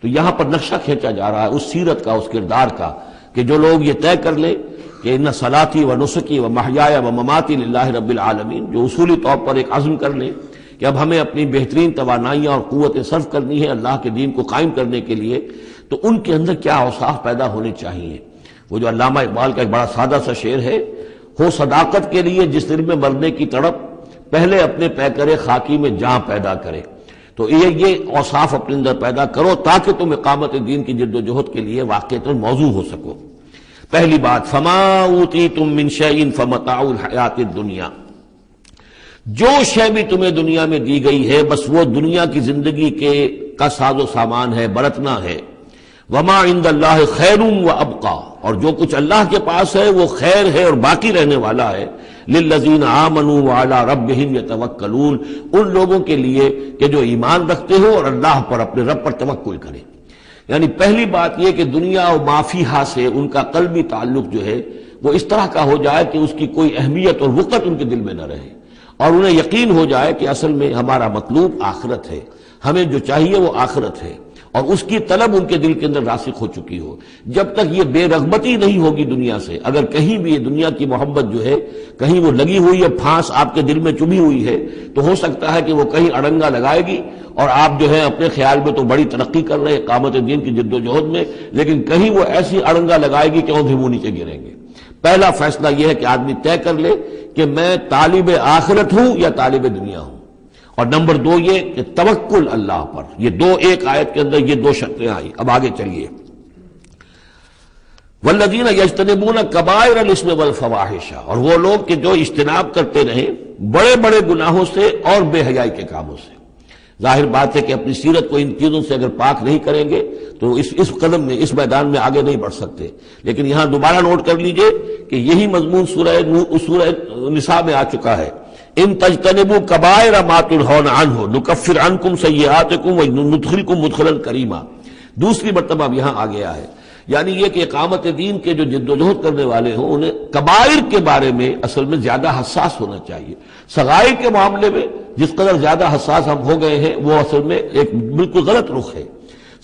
تو یہاں پر نقشہ کھینچا جا رہا ہے اس سیرت کا، اس کردار کا، کہ جو لوگ یہ طے کر لیں کہ ان صلاتی و نسکی و محیایا و مماتی للہ رب العالمین، جو اصولی طور پر ایک عزم کر لیں کہ اب ہمیں اپنی بہترین توانائیاں اور قوتیں صرف کرنی ہے اللہ کے دین کو قائم کرنے کے لیے، تو ان کے اندر کیا اوصاف پیدا ہونے چاہیے۔ وہ جو علامہ اقبال کا ایک بڑا سادہ سا شعر ہے، ہو صداقت کے لیے جس دل میں مرنے کی تڑپ، پہلے اپنے پیکرے خاکی میں جاں پیدا کرے۔ تو یہ اوصاف اپنے اندر پیدا کرو تاکہ تم اقامت دین کی جد و جہد کے لیے واقعتاً موضوع ہو سکو۔ پہلی بات، فما اوتیتم من شیء فمتاع الحیات الدنیا، جو شے بھی تمہیں دنیا میں دی گئی ہے بس وہ دنیا کی زندگی کا ساز و سامان ہے، برتنا ہے۔ وما عند اللہ خیر وابقا، اور جو کچھ اللہ کے پاس ہے وہ خیر ہے اور باقی رہنے والا ہے۔ للذین آمنوا وعلی ربہم یتوکلون، ان لوگوں کے لیے کہ جو ایمان رکھتے ہو اور اللہ پر، اپنے رب پر توکل کریں۔ یعنی پہلی بات یہ کہ دنیا و ما فیہا سے ان کا قلبی تعلق جو ہے وہ اس طرح کا ہو جائے کہ اس کی کوئی اہمیت اور وقت ان کے دل میں نہ رہے، اور انہیں یقین ہو جائے کہ اصل میں ہمارا مطلوب آخرت ہے، ہمیں جو چاہیے وہ آخرت ہے، اور اس کی طلب ان کے دل کے اندر راسخ ہو چکی ہو۔ جب تک یہ بے رغبتی نہیں ہوگی دنیا سے، اگر کہیں بھی یہ دنیا کی محبت جو ہے کہیں وہ لگی ہوئی ہے، پھانس آپ کے دل میں چبھی ہوئی ہے، تو ہو سکتا ہے کہ وہ کہیں اڑنگا لگائے گی اور آپ جو ہے اپنے خیال میں تو بڑی ترقی کر رہے ہیں اقامت دین کی جد و جہد میں، لیکن کہیں وہ ایسی اڑنگا لگائے گی کہ اوندھے منہ نیچے گریں گے۔ پہلا فیصلہ یہ ہے کہ آدمی طے کر لے کہ میں طالب آخرت ہوں یا طالب دنیا ہوں، اور نمبر 2 یہ کہ توکل اللہ پر۔ یہ ایک آیت کے اندر یہ 2 شرطیں آئی۔ اب آگے چلیے، والذین یجتنبون کبائر الاسم والفواحش، اور وہ لوگ کہ جو اجتناب کرتے رہیں بڑے بڑے گناہوں سے اور بے حیائی کے کاموں سے۔ ظاہر بات ہے کہ اپنی سیرت کو ان چیزوں سے اگر پاک نہیں کریں گے تو اس قدم میں، اس میدان میں آگے نہیں بڑھ سکتے۔ لیکن یہاں دوبارہ نوٹ کر لیجئے کہ یہی مضمون سورہ نساء میں آ چکا ہے۔ ان تجتنبوا کبائر ما تنہون عنہ نکفر عنکم سیئاتکم وندخلکم مدخلا کریما، دوسری مرتبہ اب یہاں آ گیا ہے۔ یعنی یہ کہ اقامت دین کے جو جد و جہد کرنے والے ہوں انہیں کبائر کے بارے میں اصل میں زیادہ حساس ہونا چاہیے۔ صغائر کے معاملے میں جس قدر زیادہ حساس ہم ہو گئے ہیں وہ اصل میں ایک بالکل غلط رخ ہے۔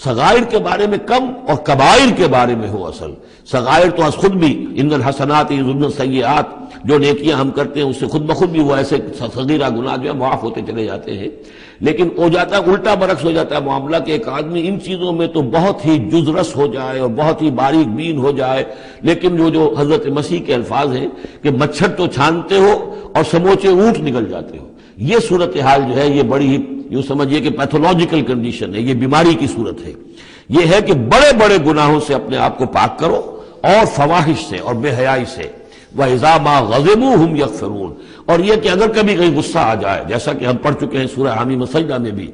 صغائر کے بارے میں کم اور کبائر کے بارے میں ہو اصل۔ صغائر تو از خود بھی ان الحسنات یذهبن السیئات، جو نیکیاں ہم کرتے ہیں اس سے خود بخود بھی وہ ایسے صغیرہ گناہ جو ہے معاف ہوتے چلے جاتے ہیں، لیکن ہو جاتا ہے الٹا برعکس ہو جاتا ہے معاملہ کہ ایک آدمی ان چیزوں میں تو بہت ہی جزرس ہو جائے اور بہت ہی باریک بین ہو جائے، لیکن وہ جو حضرت مسیح کے الفاظ ہیں کہ مچھر تو چھانتے ہو اور سموچے اونٹ نکل جاتے ہو، یہ صورتحال جو ہے یہ بڑی ہی یوں سمجھیے کہ پیتھولوجیکل کنڈیشن ہے، یہ بیماری کی صورت ہے۔ یہ ہے کہ بڑے بڑے گناہوں سے اپنے آپ کو پاک کرو اور فواحش سے اور بے حیائی سے۔ وَإِذَا مَا غَضِبُوا هُمْ يَغْفِرُونَ، اور یہ کہ اگر کبھی کہیں غصہ آ جائے، جیسا کہ ہم پڑھ چکے ہیں سورہ حامیم سجدہ میں بھی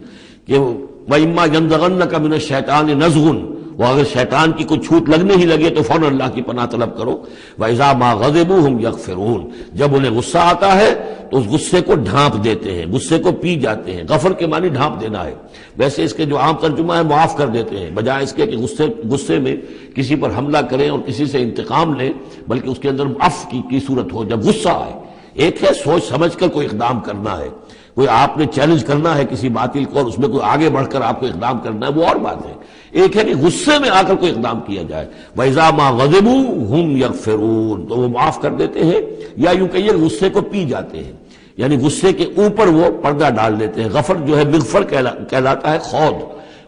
کہ وَإِمَّا يَنزَغَنَّكَ مِنَ الشَّيْطَانِ نَزْغٌ وہ اگر شیطان کی کوئی چھوٹ لگنے ہی لگے تو فوراً اللہ کی پناہ طلب کرو. وَإِذَا مَا غَضِبُوا هُمْ يَغْفِرُونَ. جب انہیں غصہ آتا ہے تو اس غصے کو ڈھانپ دیتے ہیں، غصے کو پی جاتے ہیں. غفر کے معنی ڈھانپ دینا ہے. ویسے اس کے جو عام ترجمہ ہے معاف کر دیتے ہیں، بجائے اس کے کہ غصے میں کسی پر حملہ کریں اور کسی سے انتقام لیں، بلکہ اس کے اندر عفو کی صورت ہو. جب غصہ آئے، ایک ہے سوچ سمجھ کر کوئی اقدام کرنا ہے، کوئی آپ نے چیلنج کرنا ہے کسی باطل کو اور اس میں کوئی آگے بڑھ کر آپ کو اقدام کرنا ہے، وہ اور بات ہے. ایک ہے کہ غصے میں آ کر کوئی اقدام کیا جائے. وَإِذَا مَا غَضِبُوا هُمْ يَغْفِرُونَ. تو وہ معاف کر دیتے ہیں، یا یوں کہیے غصے کو پی جاتے ہیں، یعنی غصے کے اوپر وہ پردہ ڈال دیتے ہیں. غفر جو ہے مغفر کہلاتا ہے خود،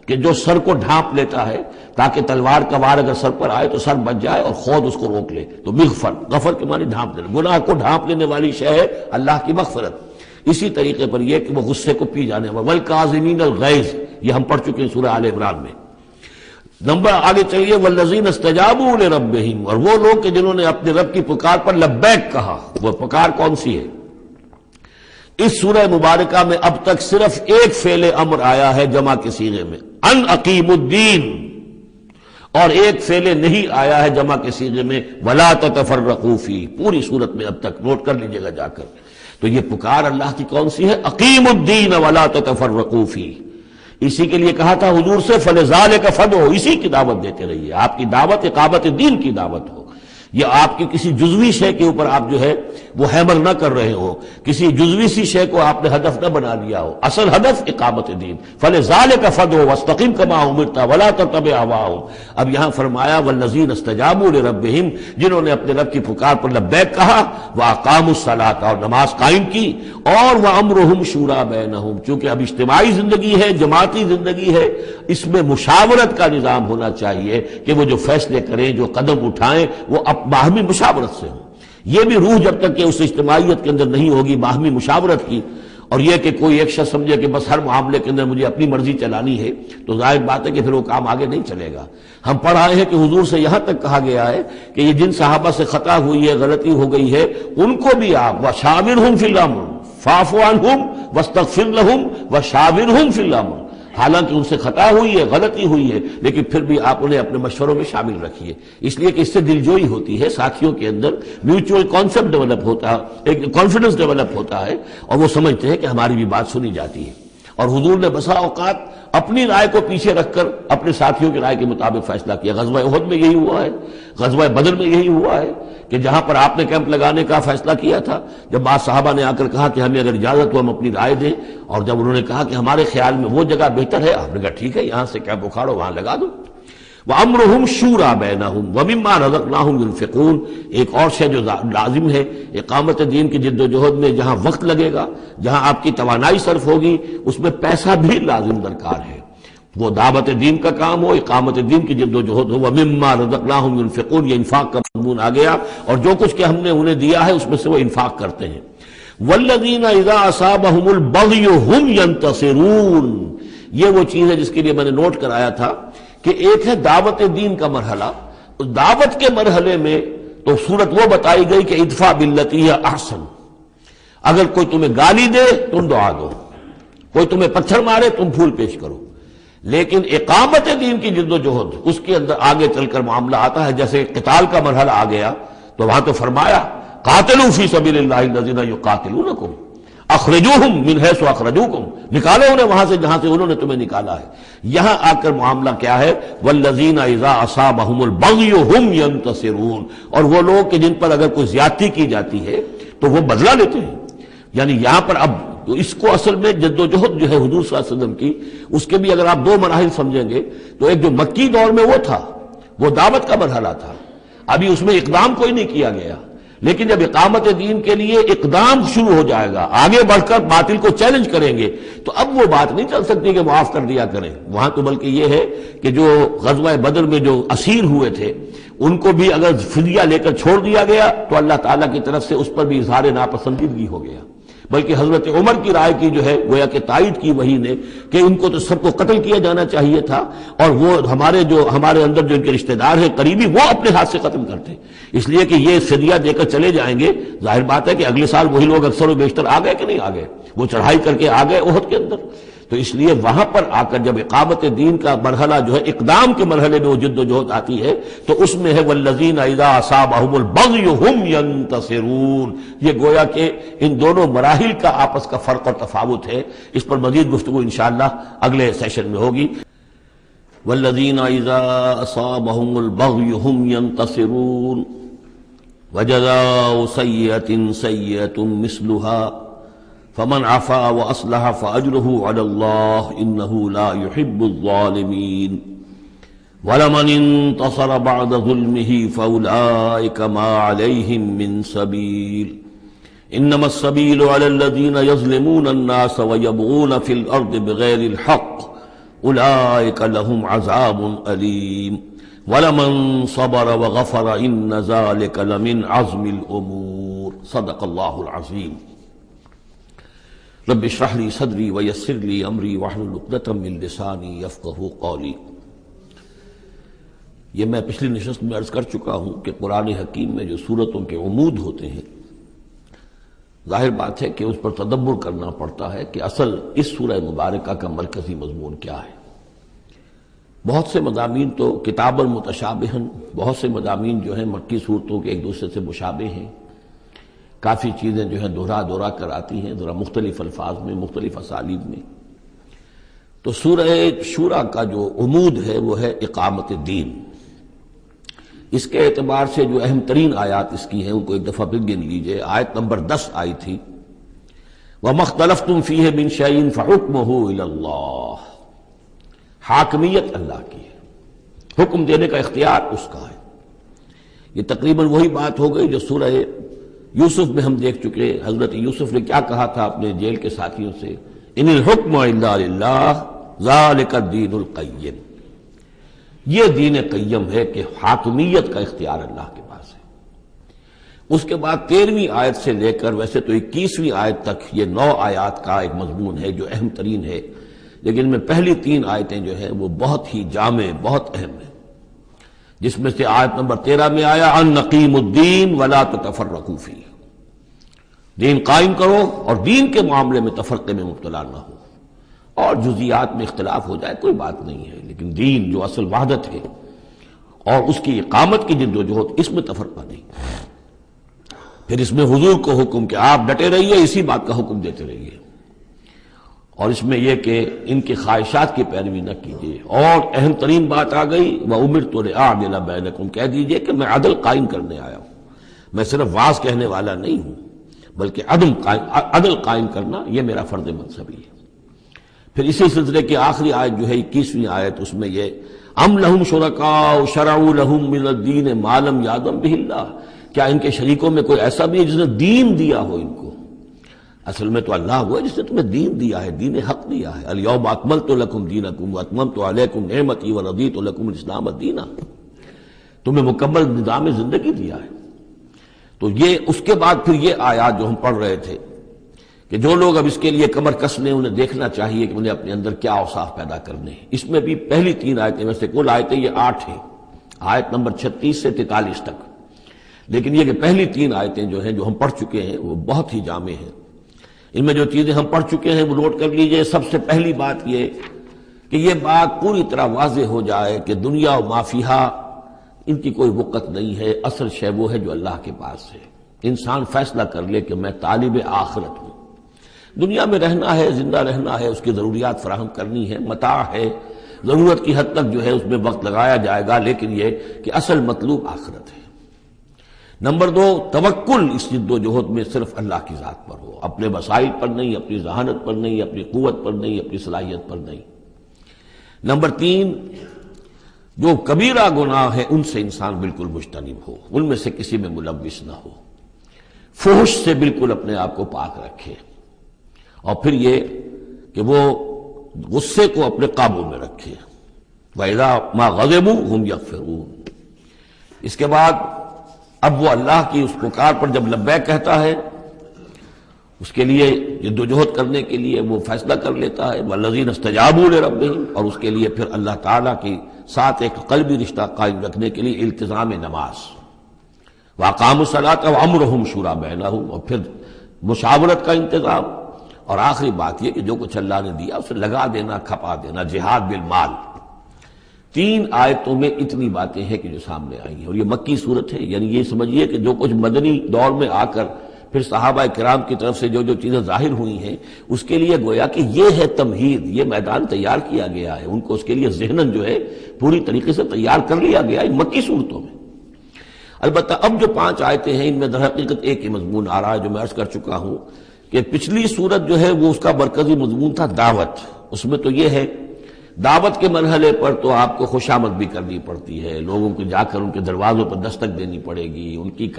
کہ جو سر کو ڈھانپ لیتا ہے تاکہ تلوار کا وار اگر سر پر آئے تو سر بچ جائے اور خود اس کو روک لے. تو مغفر، غفر کے معنی ڈھانپ دینا. گناہ کو ڈھانپ لینے والی شے ہے اللہ کی مغفرت. اسی طریقے پر یہ کہ وہ غصے کو پی جانے والا. وَالْكَاظِمِينَ الْغَيْظَ، یہ ہم پڑھ چکے ہیں سورہ آل عمران میں. نمبر آگے چلیے. وَالَّذِينَ اسْتَجَابُوا لِرَبِّهِمْ، اور وہ لوگ کہ جنہوں نے اپنے رب کی پکار پر لبیک کہا. وہ پکار کون سی ہے؟ اس سورہ مبارکہ میں اب تک صرف ایک فعل امر آیا ہے جمع کے صیغے میں، ان اقیم الدین، اور ایک فعل نہیں آیا ہے جمع کے صیغے میں ولا تتفرقوا فیہ. پوری صورت میں اب تک نوٹ کر لیجئے گا جا کر. تو یہ پکار اللہ کی کون سی ہے؟ اقیم الدین ولا تتفرقوا فیہ. اسی کے لیے کہا تھا حضور سے فلذالک فدعوا، اسی کی دعوت دیتے رہیے. آپ کی دعوت اقامت دین کی دعوت ہو. یہ آپ کی کسی جزوی شے کے اوپر آپ جو ہے وہ ہیمر نہ کر رہے ہو، کسی جزوی سی شے کو آپ نے ہدف نہ بنا لیا ہو. اصل ہدف اقامت دین. فلذالک فدعوا واستقم کما امرت ولا تتبع اهواهم. اب یہاں فرمایا والذین استجابوا لربهم، جنہوں نے اپنے رب کی پکار پر لبیک کہا، واقاموا الصلاۃ، اور نماز قائم کی، اور وامرهم شورى بینہم. چونکہ اب اجتماعی زندگی ہے، جماعتی زندگی ہے، اس میں مشاورت کا نظام ہونا چاہیے کہ وہ جو فیصلے کریں، جو قدم اٹھائیں، وہ باہمی مشاورت سے ہو. یہ بھی روح جب تک کہ اس اجتماعیت کے اندر نہیں ہوگی باہمی مشاورت کی، اور یہ کہ کوئی ایک شخص سمجھے کہ بس ہر معاملے کے اندر مجھے اپنی مرضی چلانی ہے، تو ظاہر بات ہے کہ پھر وہ کام آگے نہیں چلے گا. ہم پڑھ آئے ہیں کہ حضور سے یہاں تک کہا گیا ہے کہ یہ جن صحابہ سے خطا ہوئی ہے، غلطی ہو گئی ہے، ان کو بھی آپ وشاورہم فی الامر فاعف عنہم واستغفر لہم وشاورہم فی الامر. حالانکہ ان سے خطا ہوئی ہے، غلطی ہوئی ہے، لیکن پھر بھی آپ انہیں اپنے مشوروں میں شامل رکھیے. اس لیے کہ اس سے دلجوئی ہوتی ہے، ساتھیوں کے اندر میوچول کانسیپٹ ڈیولپ ہوتا ہے، ایک کانفیڈنس ڈیولپ ہوتا ہے، اور وہ سمجھتے ہیں کہ ہماری بھی بات سنی جاتی ہے. اور حضور نے بسا اوقات اپنی رائے کو پیچھے رکھ کر اپنے ساتھیوں کی رائے کے مطابق فیصلہ کیا. غزوہ احد میں یہی ہوا ہے، غزوہ بدر میں یہی ہوا ہے کہ جہاں پر آپ نے کیمپ لگانے کا فیصلہ کیا تھا، جب بعض صحابہ نے آ کر کہا کہ ہمیں اگر اجازت ہو ہم اپنی رائے دیں، اور جب انہوں نے کہا کہ ہمارے خیال میں وہ جگہ بہتر ہے، آپ نے کہا ٹھیک ہے یہاں سے کیمپ اکھاڑو، وہاں لگا دو. وَأَمْرُهُمْ شُورَى بَيْنَهُمْ وَمِمَّا رَزَقْنَاهُمْ يُنْفِقُونَ. ایک اور شے جو لازم ہے اقامت دین کی جد و جہد میں، جہاں وقت لگے گا، جہاں آپ کی توانائی صرف ہوگی، اس میں پیسہ بھی لازم درکار ہے. وہ دعوت دین کا کام ہو، اقامت دین کی جد و جہد ہو. وَمِمَّا رَزَقْنَاهُمْ يُنْفِقُونَ، یہ انفاق کا مضمون آ گیا، اور جو کچھ کہ ہم نے انہیں دیا ہے اس میں سے وہ انفاق کرتے ہیں. وَالَّذِينَ إِذَا أَصَابَهُمُ الْبَغْيُ هُمْ يَنْتَصِرُونَ. یہ وہ چیز ہے جس کے لیے میں نے نوٹ کرایا تھا کہ ایک ہے دعوت دین کا مرحلہ. اس دعوت کے مرحلے میں تو صورت وہ بتائی گئی کہ ادفع باللتی ہی احسن. اگر کوئی تمہیں گالی دے تم دعا دو، کوئی تمہیں پتھر مارے تم پھول پیش کرو. لیکن اقامت دین کی جد و جہد، اس کے اندر آگے چل کر معاملہ آتا ہے. جیسے قتال کا مرحلہ آ گیا تو وہاں تو فرمایا قاتلوا فی سبیل اللہ الذین یقاتلونکم اخرجوہم من حیث اخرجوکم، نکالو انہیں وہاں سے جہاں سے انہوں نے تمہیں نکالا ہے. یہاں آ کر معاملہ کیا ہے؟ والذین اذا اصابہم البغی ہم ینتصرون. اور وہ لوگ کہ جن پر اگر کوئی زیادتی کی جاتی ہے تو وہ بدلہ لیتے ہیں. یعنی یہاں پر اب اس کو اصل میں جد و جہد جو ہے حضور صلی اللہ علیہ وسلم کی، اس کے بھی اگر آپ دو مراحل سمجھیں گے تو ایک جو مکی دور میں وہ تھا، وہ دعوت کا مرحلہ تھا، ابھی اس میں اقدام کوئی نہیں کیا گیا. لیکن جب اقامت دین کے لیے اقدام شروع ہو جائے گا، آگے بڑھ کر باطل کو چیلنج کریں گے، تو اب وہ بات نہیں چل سکتی کہ معاف کر دیا کریں. وہاں تو بلکہ یہ ہے کہ جو غزوہ بدر میں جو اسیر ہوئے تھے ان کو بھی اگر فدیہ لے کر چھوڑ دیا گیا تو اللہ تعالیٰ کی طرف سے اس پر بھی اظہار ناپسندیدگی ہو گیا. بلکہ حضرت عمر کی رائے کی جو ہے گویا کہ تائید کی وہی نے کہ ان کو تو سب کو قتل کیا جانا چاہیے تھا، اور وہ ہمارے اندر جو ان کے رشتہ دار ہیں قریبی، وہ اپنے ہاتھ سے ختم کرتے. اس لیے کہ یہ فدیہ دے کر چلے جائیں گے، ظاہر بات ہے کہ اگلے سال وہی لوگ اکثر و بیشتر آ گئے کہ نہیں آ گئے، وہ چڑھائی کر کے آ گئے احد کے اندر. تو اس لیے وہاں پر آ کر جب اقامت دین کا مرحلہ جو ہے اقدام کے مرحلے میں وہ جد و جہد آتی ہے تو اس میں ہے والذین اذا اصابہم البغی ہم ینتصرون. یہ گویا کہ ان دونوں مراحل کا آپس کا فرق اور تفاوت ہے. اس پر مزید گفتگو انشاءاللہ اگلے سیشن میں ہوگی. والذین اذا اصابہم البغی ہم ینتصرون وجزاء سیئۃ سیئۃ مثلها فمن عفا واصلح فاجره على الله انه لا يحب الظالمين ولمن انتصر بعد ظلمه فاولئك ما عليهم من سبيل انما السبيل على الذين يظلمون الناس ويبغون في الارض بغير الحق اولئك لهم عذاب اليم ولمن صبر وغفر ان ذلك لمن عزم الامور. صدق الله العظيم. رب اشرح لي صدري ويسر لي امري واحلل عقدة من لساني يفقهوا قولي. یہ میں پچھلی نشست میں عرض کر چکا ہوں کہ قرآن حکیم میں جو صورتوں کے عمود ہوتے ہیں ظاہر بات ہے کہ اس پر تدبر کرنا پڑتا ہے کہ اصل اس سورہ مبارکہ کا مرکزی مضمون کیا ہے. بہت سے مضامین تو کتاباً متشابہاً، بہت سے مضامین جو ہیں مکی صورتوں کے ایک دوسرے سے مشابہ ہیں. کافی چیزیں جو ہیں دہرا کر آتی ہیں ذرا مختلف الفاظ میں، مختلف اسالیب میں. تو سورہ شورى کا جو عمود ہے وہ ہے اقامت دین. اس کے اعتبار سے جو اہم ترین آیات اس کی ہیں ان کو ایک دفعہ پھر گن لیجئے. آیت نمبر 10 آئی تھی وَمَا اخْتَلَفْتُمْ فِيهِ مِنْ شَيْءٍ فَحُكْمُهُ إِلَى اللَّهِ. حاکمیت اللہ کی ہے، حکم دینے کا اختیار اس کا ہے. یہ تقریباً وہی بات ہو گئی جو سورہ یوسف میں ہم دیکھ چکے. حضرت یوسف نے کیا کہا تھا اپنے جیل کے ساتھیوں سے؟ ان الحکم الا للہ ذالک الدین القیم. یہ دین قیم ہے کہ حاکمیت کا اختیار اللہ کے پاس ہے. اس کے بعد 13ویں آیت سے لے کر ویسے تو 21ویں آیت تک یہ 9 آیات کا ایک مضمون ہے جو اہم ترین ہے، لیکن ان میں پہلی 3 آیتیں جو ہیں وہ بہت ہی جامع، بہت اہم ہیں. جس میں سے آیت نمبر 13 میں آیا ان نقیم الدین ولا تتفرقوا فیہ. دین قائم کرو اور دین کے معاملے میں تفرقے میں مبتلا نہ ہو. اور جزیات میں اختلاف ہو جائے کوئی بات نہیں ہے، لیکن دین جو اصل وحدت ہے اور اس کی اقامت کی جد و جہد، اس میں تفرقہ نہیں. پھر اس میں حضور کو حکم کہ آپ ڈٹے رہیے، اسی بات کا حکم دیتے رہیے. اور اس میں یہ کہ ان کی خواہشات کی پیروی نہ کیجیے. اور اہم ترین بات آ گئی وَأُمِرْتُ لِأَعْدِلَ بَيْنَكُمْ. کہہ دیجئے کہ میں عدل قائم کرنے آیا ہوں. میں صرف واعظ کہنے والا نہیں ہوں بلکہ عدل قائم کرنا یہ میرا فرض منصبی ہے. پھر اسی سلسلے کی آخری آیت جو ہے 21ویں آیت، اس میں یہ ام لہم شرکاء شرعوا لہم من الدین ما لم یأذن بہ اللہ. کیا ان کے شریکوں میں کوئی ایسا بھی ہے جس نے دین دیا ہو ان کو؟ اصل میں تو اللہ ہوا ہے جس نے تمہیں دین دیا ہے، دین حق دیا ہے. الیوم اکملت لکم دینکم واتممت علیکم نعمتی ورضیت لکم الاسلام دینا. تمہیں مکمل نظام زندگی دیا ہے. تو یہ اس کے بعد پھر یہ آیات جو ہم پڑھ رہے تھے کہ جو لوگ اب اس کے لیے کمر کس لیں انہیں دیکھنا چاہیے کہ انہیں اپنے اندر کیا اوصاف پیدا کرنے ہیں. اس میں بھی پہلی 3 آیتیں میں سے کل آیتیں یہ 8 ہیں، آیت نمبر 36 سے 43 تک. لیکن یہ کہ پہلی 3 آیتیں جو ہیں جو ہم پڑھ چکے ہیں وہ بہت ہی جامع ہیں. ان میں جو چیزیں ہم پڑھ چکے ہیں وہ نوٹ کر لیجئے. سب سے پہلی بات یہ کہ یہ بات پوری طرح واضح ہو جائے کہ دنیا و ما فیہا ان کی کوئی وقت نہیں ہے. اصل شے وہ ہے جو اللہ کے پاس ہے. انسان فیصلہ کر لے کہ میں طالب آخرت ہوں. دنیا میں رہنا ہے، زندہ رہنا ہے، اس کی ضروریات فراہم کرنی ہے، متاع ہے، ضرورت کی حد تک جو ہے اس میں وقت لگایا جائے گا، لیکن یہ کہ اصل مطلوب آخرت ہے. نمبر 2، توکل اس جد و جہد میں صرف اللہ کی ذات پر ہو، اپنے وسائل پر نہیں، اپنی ذہانت پر نہیں، اپنی قوت پر نہیں، اپنی صلاحیت پر نہیں. نمبر 3، جو کبیرہ گناہ ہے ان سے انسان بالکل مجتنب ہو، ان میں سے کسی میں ملوث نہ ہو. فحش سے بالکل اپنے آپ کو پاک رکھے. اور پھر یہ کہ وہ غصے کو اپنے قابو میں رکھے. وَإِذَا مَا غَضِبُوا هُمْ يَغْفِرُونَ. اس کے بعد اب وہ اللہ کی اس پکار پر جب لبیک کہتا ہے، اس کے لیے جد و جہد کرنے کے لیے وہ فیصلہ کر لیتا ہے وَالَّذِينَ اسْتَجَابُوا لِرَبِّهِمْ، اور اس کے لیے پھر اللہ تعالیٰ کی ساتھ ایک قلبی رشتہ قائم رکھنے کے لیے التزام نماز. وَأَقَامُوا الصَّلَاةَ وَأَمْرُهُمْ شُورَىٰ بَيْنَهُمْ، اور پھر مشاورت کا انتظام اور آخری بات یہ کہ جو کچھ اللہ نے دیا اسے لگا دینا، کھپا دینا، جہاد بالمال۔ 3 آیتوں میں اتنی باتیں ہیں کہ جو سامنے آئی ہیں، اور یہ مکی صورت ہے، یعنی یہ سمجھیے کہ جو کچھ مدنی دور میں آ کر پھر صحابہ کرام کی طرف سے جو جو چیزیں ظاہر ہوئی ہیں اس کے لیے گویا کہ یہ ہے تمہید، یہ میدان تیار کیا گیا ہے، ان کو اس کے لیے ذہناً جو ہے پوری طریقے سے تیار کر لیا گیا ہے مکی صورتوں میں۔ البتہ اب جو 5 آیتیں ہیں ان میں در حقیقت ایک ہی مضمون آ رہا ہے جو میں عرض کر چکا ہوں کہ پچھلی صورت جو ہے وہ اس کا مرکزی مضمون تھا دعوت۔ اس میں تو یہ ہے دعوت کے مرحلے پر تو آپ کو خوشامد بھی کرنی پڑتی ہے، لوگوں کو جا کر ان کے دروازوں پر دستک دینی پڑے گی، ان کی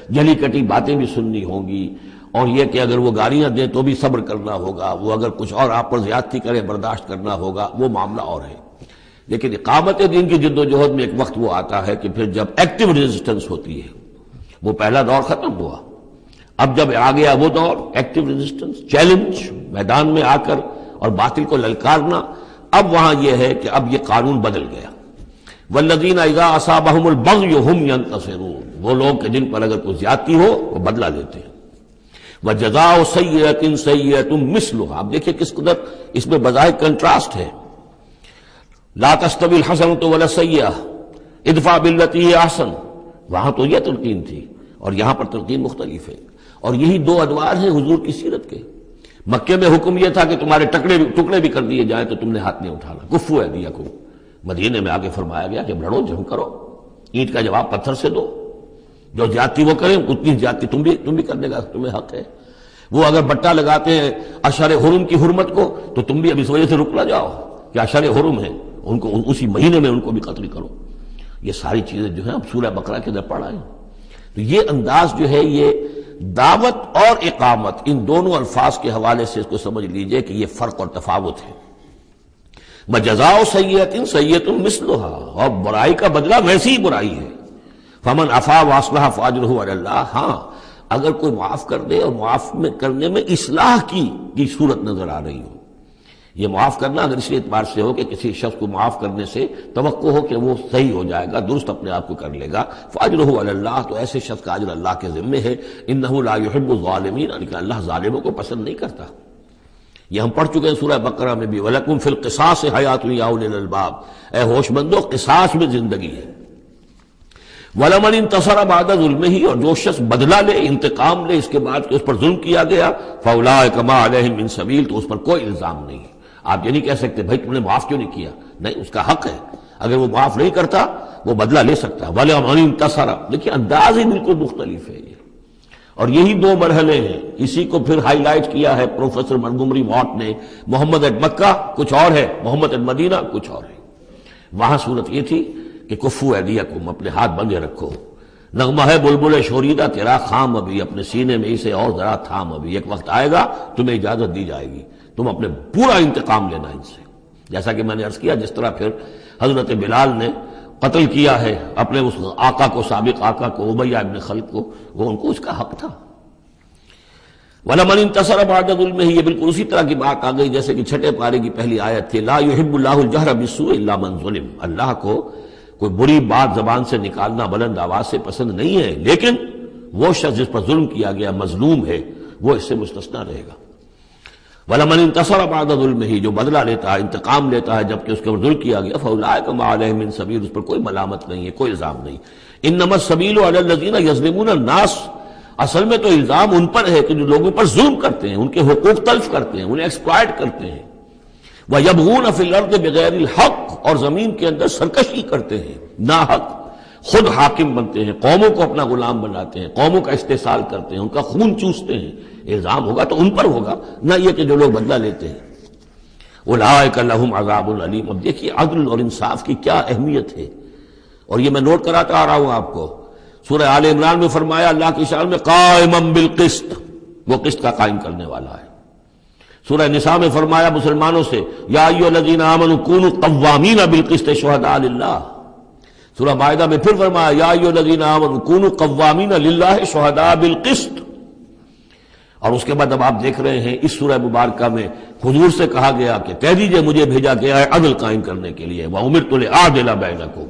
جلی کٹی باتیں بھی سننی ہوں گی، اور یہ کہ اگر وہ گالیاں دیں تو بھی صبر کرنا ہوگا، وہ اگر کچھ اور آپ پر زیادتی کرے برداشت کرنا ہوگا، وہ معاملہ اور ہے۔ لیکن اقامت دین کی جد و جہد میں ایک وقت وہ آتا ہے کہ پھر جب ایکٹیو ریزسٹنس ہوتی ہے، وہ پہلا دور ختم ہوا، اب جب آ گیا وہ دور ایکٹیو ریزسٹنس، چیلنج، میدان میں آ کر اور باطل کو للکارنا، اب وہاں یہ ہے کہ اب یہ قانون بدل گیا۔ والذین اذا اصابہم البغی ہم ینتصرون، وہ لوگ کہ جن پر اگر کوئی زیادتی ہو وہ بدلہ لیتے ہیں۔ وجزاء سیئۃ سیئۃ مثلھا، اب دیکھیں کس قدر اس میں بظاہر کنٹراسٹ ہے۔ لا تستوی الحسنۃ ولا السیئۃ ادفع بالتی ہی احسن، وہاں تو یہ تلقین تھی اور یہاں پر تلقین مختلف ہے، اور یہی 2 ادوار ہیں حضور کی سیرت کے۔ مکے میں حکم یہ تھا کہ تمہارے ٹکڑے بھی کر دیے جائیں تو تم نے ہاتھ نہیں اٹھانا، کفو ایدیکم۔ مدینے میں آگے فرمایا گیا کہ لڑو، جنگ کرو، اینٹ کا جواب پتھر سے دو، جو زیادتی وہ کریں اتنی زیادتی تم بھی کرنے کا تمہیں حق ہے۔ وہ اگر بٹا لگاتے ہیں اشہر حرم کی حرمت کو تو تم بھی اب اس وجہ سے رک نہ جاؤ کہ اشہر حرم ہے، ان کو اسی مہینے میں ان کو بھی قتل کرو۔ یہ ساری چیزیں جو ہیں اب سورہ بقرہ کے اندر پڑھا ہے۔ تو یہ انداز جو ہے یہ دعوت اور اقامت، ان دونوں الفاظ کے حوالے سے اس کو سمجھ لیجئے کہ یہ فرق اور تفاوت ہے۔ وجزاء سیئۃ سیئۃ مثلھا، اور برائی کا بدلہ ویسی ہی برائی ہے۔ فمن عفا واصلح فاجرہ علی اللہ، ہاں اگر کوئی معاف کر دے اور معاف کرنے میں اصلاح کی صورت نظر آ رہی ہو، یہ معاف کرنا اگر اسی اعتبار سے ہو کہ کسی شخص کو معاف کرنے سے توقع ہو کہ وہ صحیح ہو جائے گا، درست اپنے آپ کو کر لے گا، فاجرہ علی اللہ، تو ایسے شخص کا اجر اللہ کے ذمے ہے۔ انہ لا یحب الظالمین، لیکن اللہ ظالموں کو پسند نہیں کرتا۔ یہ ہم پڑھ چکے ہیں سورہ بقرہ میں بھی، وَلَكُمْ فِي الْقِصَاصِ حَيَاةٌ يَا أُولِي الْأَلْبَابِ، اے ہوش مندو قصاص میں زندگی ہے۔ وَلَمَنِ انتَصَرَ بَعْدَ ظُلْمِهِ، اور جو شخص بدلہ لے، انتقام لے اس کے بعد کہ اس پر ظلم کیا گیا، فَأُولَٰئِكَ مَا عَلَيْهِم مِّن سَبِيلٍ، تو اس پر کوئی الزام نہیں ہے۔ آپ یہ نہیں کہہ سکتے بھائی تم نے معاف کیوں نہیں کیا، نہیں، اس کا حق ہے، اگر وہ معاف نہیں کرتا وہ بدلہ لے سکتا ہے۔ وَلَمَنِ انتَصَرَ، دیکھیے انداز ہی بالکل مختلف ہے یہ، اور یہی 2 مرحلے ہیں۔ اسی کو پھر ہائی لائٹ کیا ہے پروفیسر منگمری واٹ نے، محمد ایٹ مکہ کچھ اور ہے، محمد ایٹ مدینہ کچھ اور ہے۔ وہاں صورت یہ تھی کہ کفو ایدیکم، اپنے ہاتھ بندھے رکھو، نغمہ ہے بلبل شوریدہ تیرا خام ابھی، اپنے سینے میں اسے اور ذرا تھام، ابھی ایک وقت آئے گا تمہیں اجازت دی جائے گی، تم اپنے پورا انتقام لینا ان سے۔ جیسا کہ میں نے عرض کیا، جس طرح پھر حضرت بلال نے قتل کیا ہے اپنے اس آقا کو، سابق آقا کو، امیہ ابن خلف کو، وہ ان کو اس کا حق تھا۔ وَلَمَنِ انتَصَرَ بَعْدَ ظُلْمِهِ، یہ بالکل اسی طرح کی بات آ گئی جیسے کہ 6 پارے کی پہلی آیت تھی، لا يحب اللہ الجہر بالسوء الا من ظلم، اللہ کو کوئی بری بات زبان سے نکالنا بلند آواز سے پسند نہیں ہے، لیکن وہ شخص جس پر ظلم کیا گیا مظلوم ہے وہ اس سے مستثنی رہے گا۔ وَلَمَنِ انتَصَرَ بَعْدَ ظُلْمِهِ، جو بدلہ لیتا ہے، انتقام لیتا ہے جبکہ اس کے اوپر ظلم کیا گیا، فَأُولَٰئِكَ مَا عَلَيْهِم مِّن سَبِيلٍ، اس پر کوئی ملامت نہیں ہے، کوئی الزام نہیں۔ إِنَّمَا السَّبِيلُ عَلَى الَّذِينَ يَظْلِمُونَ النَّاسَ، اصل میں تو الزام ان پر ہے کہ جو لوگوں پر ظلم کرتے ہیں، ان کے حقوق تلف کرتے ہیں، انہیں ایکسپلائٹ کرتے ہیں۔ وَيَبْغُونَ فِي الْأَرْضِ بِغَيْرِ الْحَقِّ، اور زمین کے اندر سرکشی کرتے ہیں، ناحق، خود حاکم بنتے ہیں، قوموں کو اپنا غلام بناتے ہیں، قوموں کا استحصال کرتے ہیں، ان کا خون چوستے ہیں۔ الزام ہوگا تو ان پر ہوگا، نہ یہ کہ جو لوگ بدلہ لیتے ہیں۔ اولئک لہم عذاب علیم، اب دیکھیے عدل اور انصاف کی کیا اہمیت ہے، اور یہ میں نوٹ کراتا آ رہا ہوں آپ کو۔ سورہ آل عمران میں فرمایا اللہ کی شان میں قائما بالقسط، وہ قسط کا قائم کرنے والا ہے۔ سورہ نساء میں فرمایا مسلمانوں سے یا ایھا الذین آمنوا کونوا قوامین بالقسط شہداء للہ۔ سورہ مائدہ میں پھر فرمایا یا ایھا الذین آمنوا کونوا قوامین للہ شہداء بالقسط۔ اور اس کے بعد اب آپ دیکھ رہے ہیں اس سورہ مبارکہ میں حضور سے کہا گیا کہ کہہ دیجئے مجھے بھیجا گیا ہے عدل قائم کرنے کے لیے، وَأُمِرْتُ لِأَعْدِلَ بَيْنَكُمْ،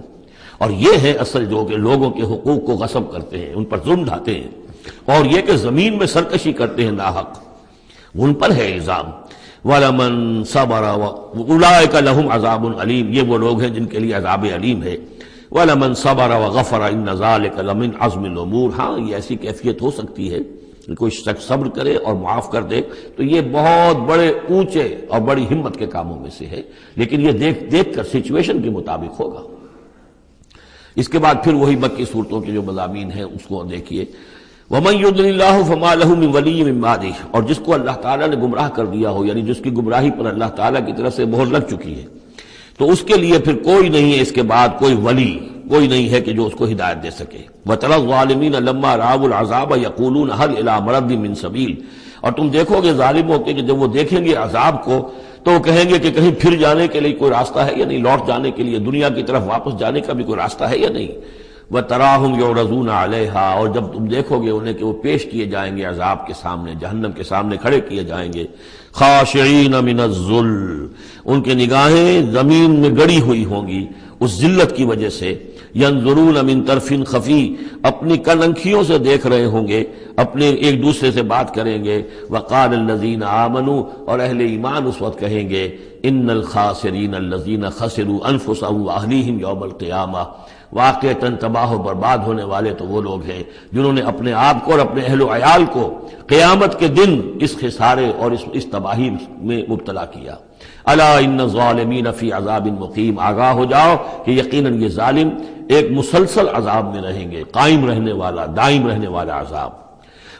اور یہ ہے اصل جو کہ لوگوں کے حقوق کو غصب کرتے ہیں، ان پر ظلم ڈھاتے ہیں، اور یہ کہ زمین میں سرکشی کرتے ہیں ناحق۔ ان پر ہے الزام. وَلَمَنْ صَبَرَ أُولَٰئِكَ لَهُمْ عَذَابٌ عَلِيمٌ، یہ وہ لوگ ہیں جن کے لیے عذاب علیم ہے. وَلَمَنْ صَبَرَ وَغَفَرَ إِنَّ ذَلِكَ لَمِنْ عَزْمِ الْأُمُورِ، ہاں یہ ایسی کیفیت ہو سکتی ہے کہ کوئی شخص صبر کرے اور معاف کر دے تو یہ بہت بڑے اونچے اور بڑی ہمت کے کاموں میں سے ہے، لیکن یہ دیکھ کر سچویشن کے مطابق ہوگا. اس کے بعد پھر وہی مکی صورتوں کے جو مضامین ہیں اس کو دیکھیے. وَمَن يُضْلِلِ اللَّهُ فَمَا لَهُ مِن وَلِيٍّ مِّن بَعْدِهِ، اور جس کو اللہ تعالیٰ نے گمراہ کر دیا ہو، یعنی جس کی گمراہی پر اللہ تعالیٰ کی طرف سے مہر لگ چکی ہے، تو اس کے لیے پھر کوئی نہیں ہے اس کے بعد کوئی ولی، کوئی نہیں ہے کہ جو اس کو ہدایت دے سکے. وَتَرَى الظَّالِمِينَ لَمَّا رَأَوُا الْعَذَابَ يَقُولُونَ هَلْ إِلَىٰ مَرَدٍ مِّن سَبِيلٍ، اور تم دیکھو گے ظالموں کے کہ جب وہ دیکھیں گے عذاب کو تو وہ کہیں گے کہ کہیں پھر جانے کے لیے کوئی راستہ ہے یا نہیں، لوٹ جانے کے لیے دنیا کی طرف واپس جانے کا بھی کوئی راستہ ہے یا نہیں. وَتَرَاهُمْ يُعْرَضُونَ عَلَيْهَا، اور جب تم دیکھو گے انہیں کہ وہ پیش کیے جائیں گے عذاب کے سامنے، جہنم کے سامنے کھڑے کیے جائیں گے. خاشعین من الذل، ان کے نگاہیں زمین میں گڑی ہوئی ہوں گی اس ذلت کی وجہ سے. ینظرون من طرف خفی، اپنی کننکھیوں سے دیکھ رہے ہوں گے، اپنے ایک دوسرے سے بات کریں گے. وقال الذین آمنوا، اور اہل ایمان اس وقت کہیں گے ان الخاسرین الذین خسروا انفسهم واہلیہم یوم القیامہ، واقعتاً تباہ و برباد ہونے والے تو وہ لوگ ہیں جنہوں نے اپنے آپ کو اور اپنے اہل و عیال کو قیامت کے دن اس خسارے اور اس تباہی میں مبتلا کیا. الا ان الظالمین فی عذاب مقیم، آگاہ ہو جاؤ کہ یقیناً یہ ظالم ایک مسلسل عذاب میں رہیں گے، قائم رہنے والا، دائم رہنے والا عذاب.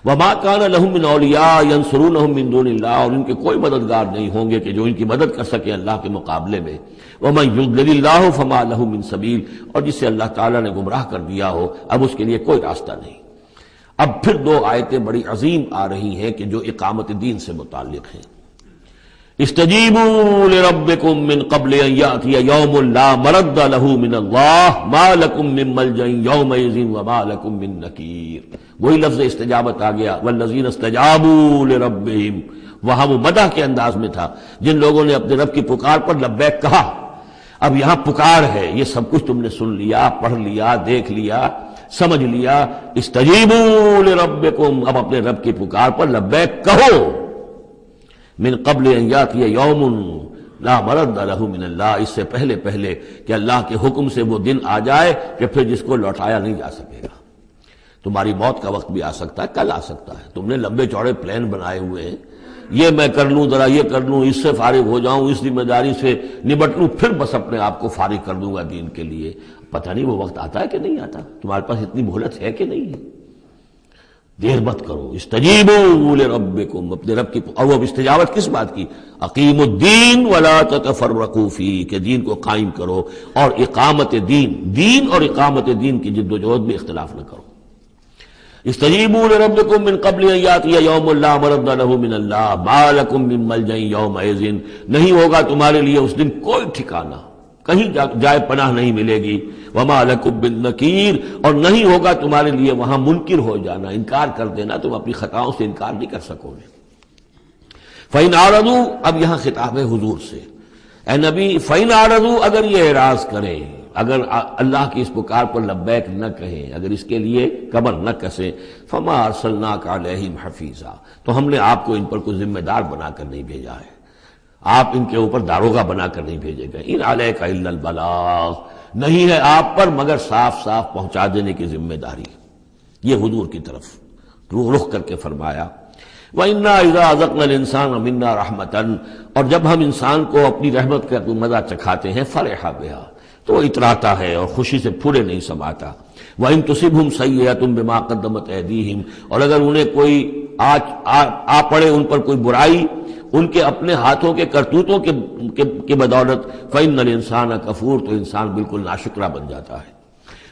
وما كان لهم من اولیاء ينصرونهم من دون اللہ، اور ان کے کوئی مددگار نہیں ہوں گے کہ جو ان کی مدد کر سکے اللہ کے مقابلے میں. ومن يضلل اللہ فما له من سبیل، اور جسے اللہ تعالیٰ نے گمراہ کر دیا ہو اب اس کے لیے کوئی راستہ نہیں. اب پھر دو آیتیں بڑی عظیم آ رہی ہیں کہ جو اقامت دین سے متعلق ہیں. استجیبوا لربکم من قبل ان یأتی یوم لا مرد له من اللہ ما لکم من ملجأ یومئذ وما لکم من نکیر. وہی لفظ استجابت آ گیا، والذین استجابوا لربہم، وہاں وہ مدح کے انداز میں تھا جن لوگوں نے اپنے رب کی پکار پر لبیک کہا. اب یہاں پکار ہے، یہ سب کچھ تم نے سن لیا، پڑھ لیا، دیکھ لیا، سمجھ لیا. استجیبوا لربکم، اب اپنے رب کی پکار پر لبیک کہو. من قبل ان یاتی یوم لا مرد له من اللہ، اس سے پہلے کہ اللہ کے حکم سے وہ دن آ جائے کہ پھر جس کو لوٹایا نہیں جا سکے گا. تمہاری موت کا وقت بھی آ سکتا ہے، کل آ سکتا ہے. تم نے لمبے چوڑے پلان بنائے ہوئے ہیں، یہ میں کر لوں، ذرا یہ کر لوں، اس سے فارغ ہو جاؤں، اس ذمہ داری سے نبٹ لوں، پھر بس اپنے آپ کو فارغ کر دوں گا دین کے لیے. پتہ نہیں وہ وقت آتا ہے کہ نہیں آتا، تمہارے پاس اتنی مہلت ہے کہ نہیں ہے. دیر مت کرو. استجیبوا لربکم، اپنے رب کی، اور وہ استجابت کس بات کی؟ اقیموا الدین ولا تتفرقوا فیہ، کہ دین کو قائم کرو اور اقامت دین اور اقامت دین کی جد و جہد میں اختلاف نہ کرو. استجیبوا لربکم من قبل ان یاتی یوم لا مرد له من اللہ ما لکم من ملجأ یومئذ، نہیں ہوگا تمہارے لیے اس دن کوئی ٹھکانہ، کہیں جائے پناہ نہیں ملے گی. وما لکم من نکیر، اور نہیں ہوگا تمہارے لیے وہاں منکر ہو جانا، انکار کر دینا، تم اپنی خطاؤں سے انکار نہیں کر سکو گے. فإن اعرضوا، اب یہاں خطاب ہے حضور سے، اے نبی، فإن اعرضوا، اگر یہ اعراض کریں، اگر اللہ کی اس پکار پر لبیک نہ کہیں، اگر اس کے لیے کمر نہ کسیں، فما ارسلناک علیہم حفیظا، تو ہم نے آپ کو ان پر کوئی ذمہ دار بنا کر نہیں بھیجا ہے، آپ ان کے اوپر داروغہ بنا کر نہیں بھیجے گئے. ان علیک الا البلاغ، نہیں ہے آپ پر مگر صاف پہنچا دینے کی ذمہ داری. یہ حضور کی طرف رخ کر کے فرمایا. وَإِنَّا إِذَا أَذَقْنَا الْإِنسَانَ مِنَّا رَحْمَةً، اور جب ہم انسان کو اپنی رحمت کا مزہ چکھاتے ہیں، فرح بہا، تو وہ اتراتا ہے اور خوشی سے پھولے نہیں سماتا. وَإِن تُصِبْهُمْ سَيِّئَةٌ بِمَا قَدَّمَتْ أَيْدِيهِمْ، اور اگر انہیں کوئی آ پڑے ان پر کوئی برائی ان کے اپنے ہاتھوں کے کرتوتوں کے بدولت، فَإِنَّ الْإِنسَانَ كَفُورٌ، تو انسان بالکل ناشکرا بن جاتا ہے.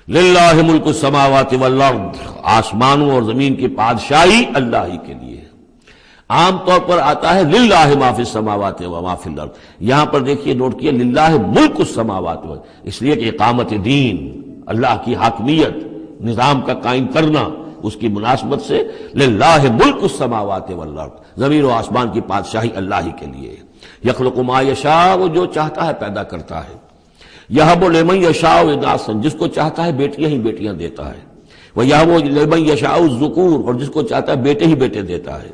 لِلَّهِ مُلْكُ السَّمَاوَاتِ وَالْأَرْضِ، آسمانوں اور زمین کی بادشاہی اللہ ہی کے لیے. عام طور پر آتا ہے للہ ما فی السماوات و ما فی الارض، یہاں پر دیکھیے نوٹ کیے للہ ملک السماوات، اس لیے کہ اقامت دین، اللہ کی حاکمیت، نظام کا قائم کرنا، اس کی مناسبت سے للہ ملک السماوات والارض، زمین و آسمان کی بادشاہی اللہ ہی کے لیے. یخلق ما یشاء، وہ جو چاہتا ہے پیدا کرتا ہے. یہب لمن یشاء اناثا، جس کو چاہتا ہے بیٹیاں ہی بیٹیاں دیتا ہے. ویہب لمن یشاء الذکور، اور جس کو چاہتا ہے بیٹے ہی بیٹے دیتا ہے.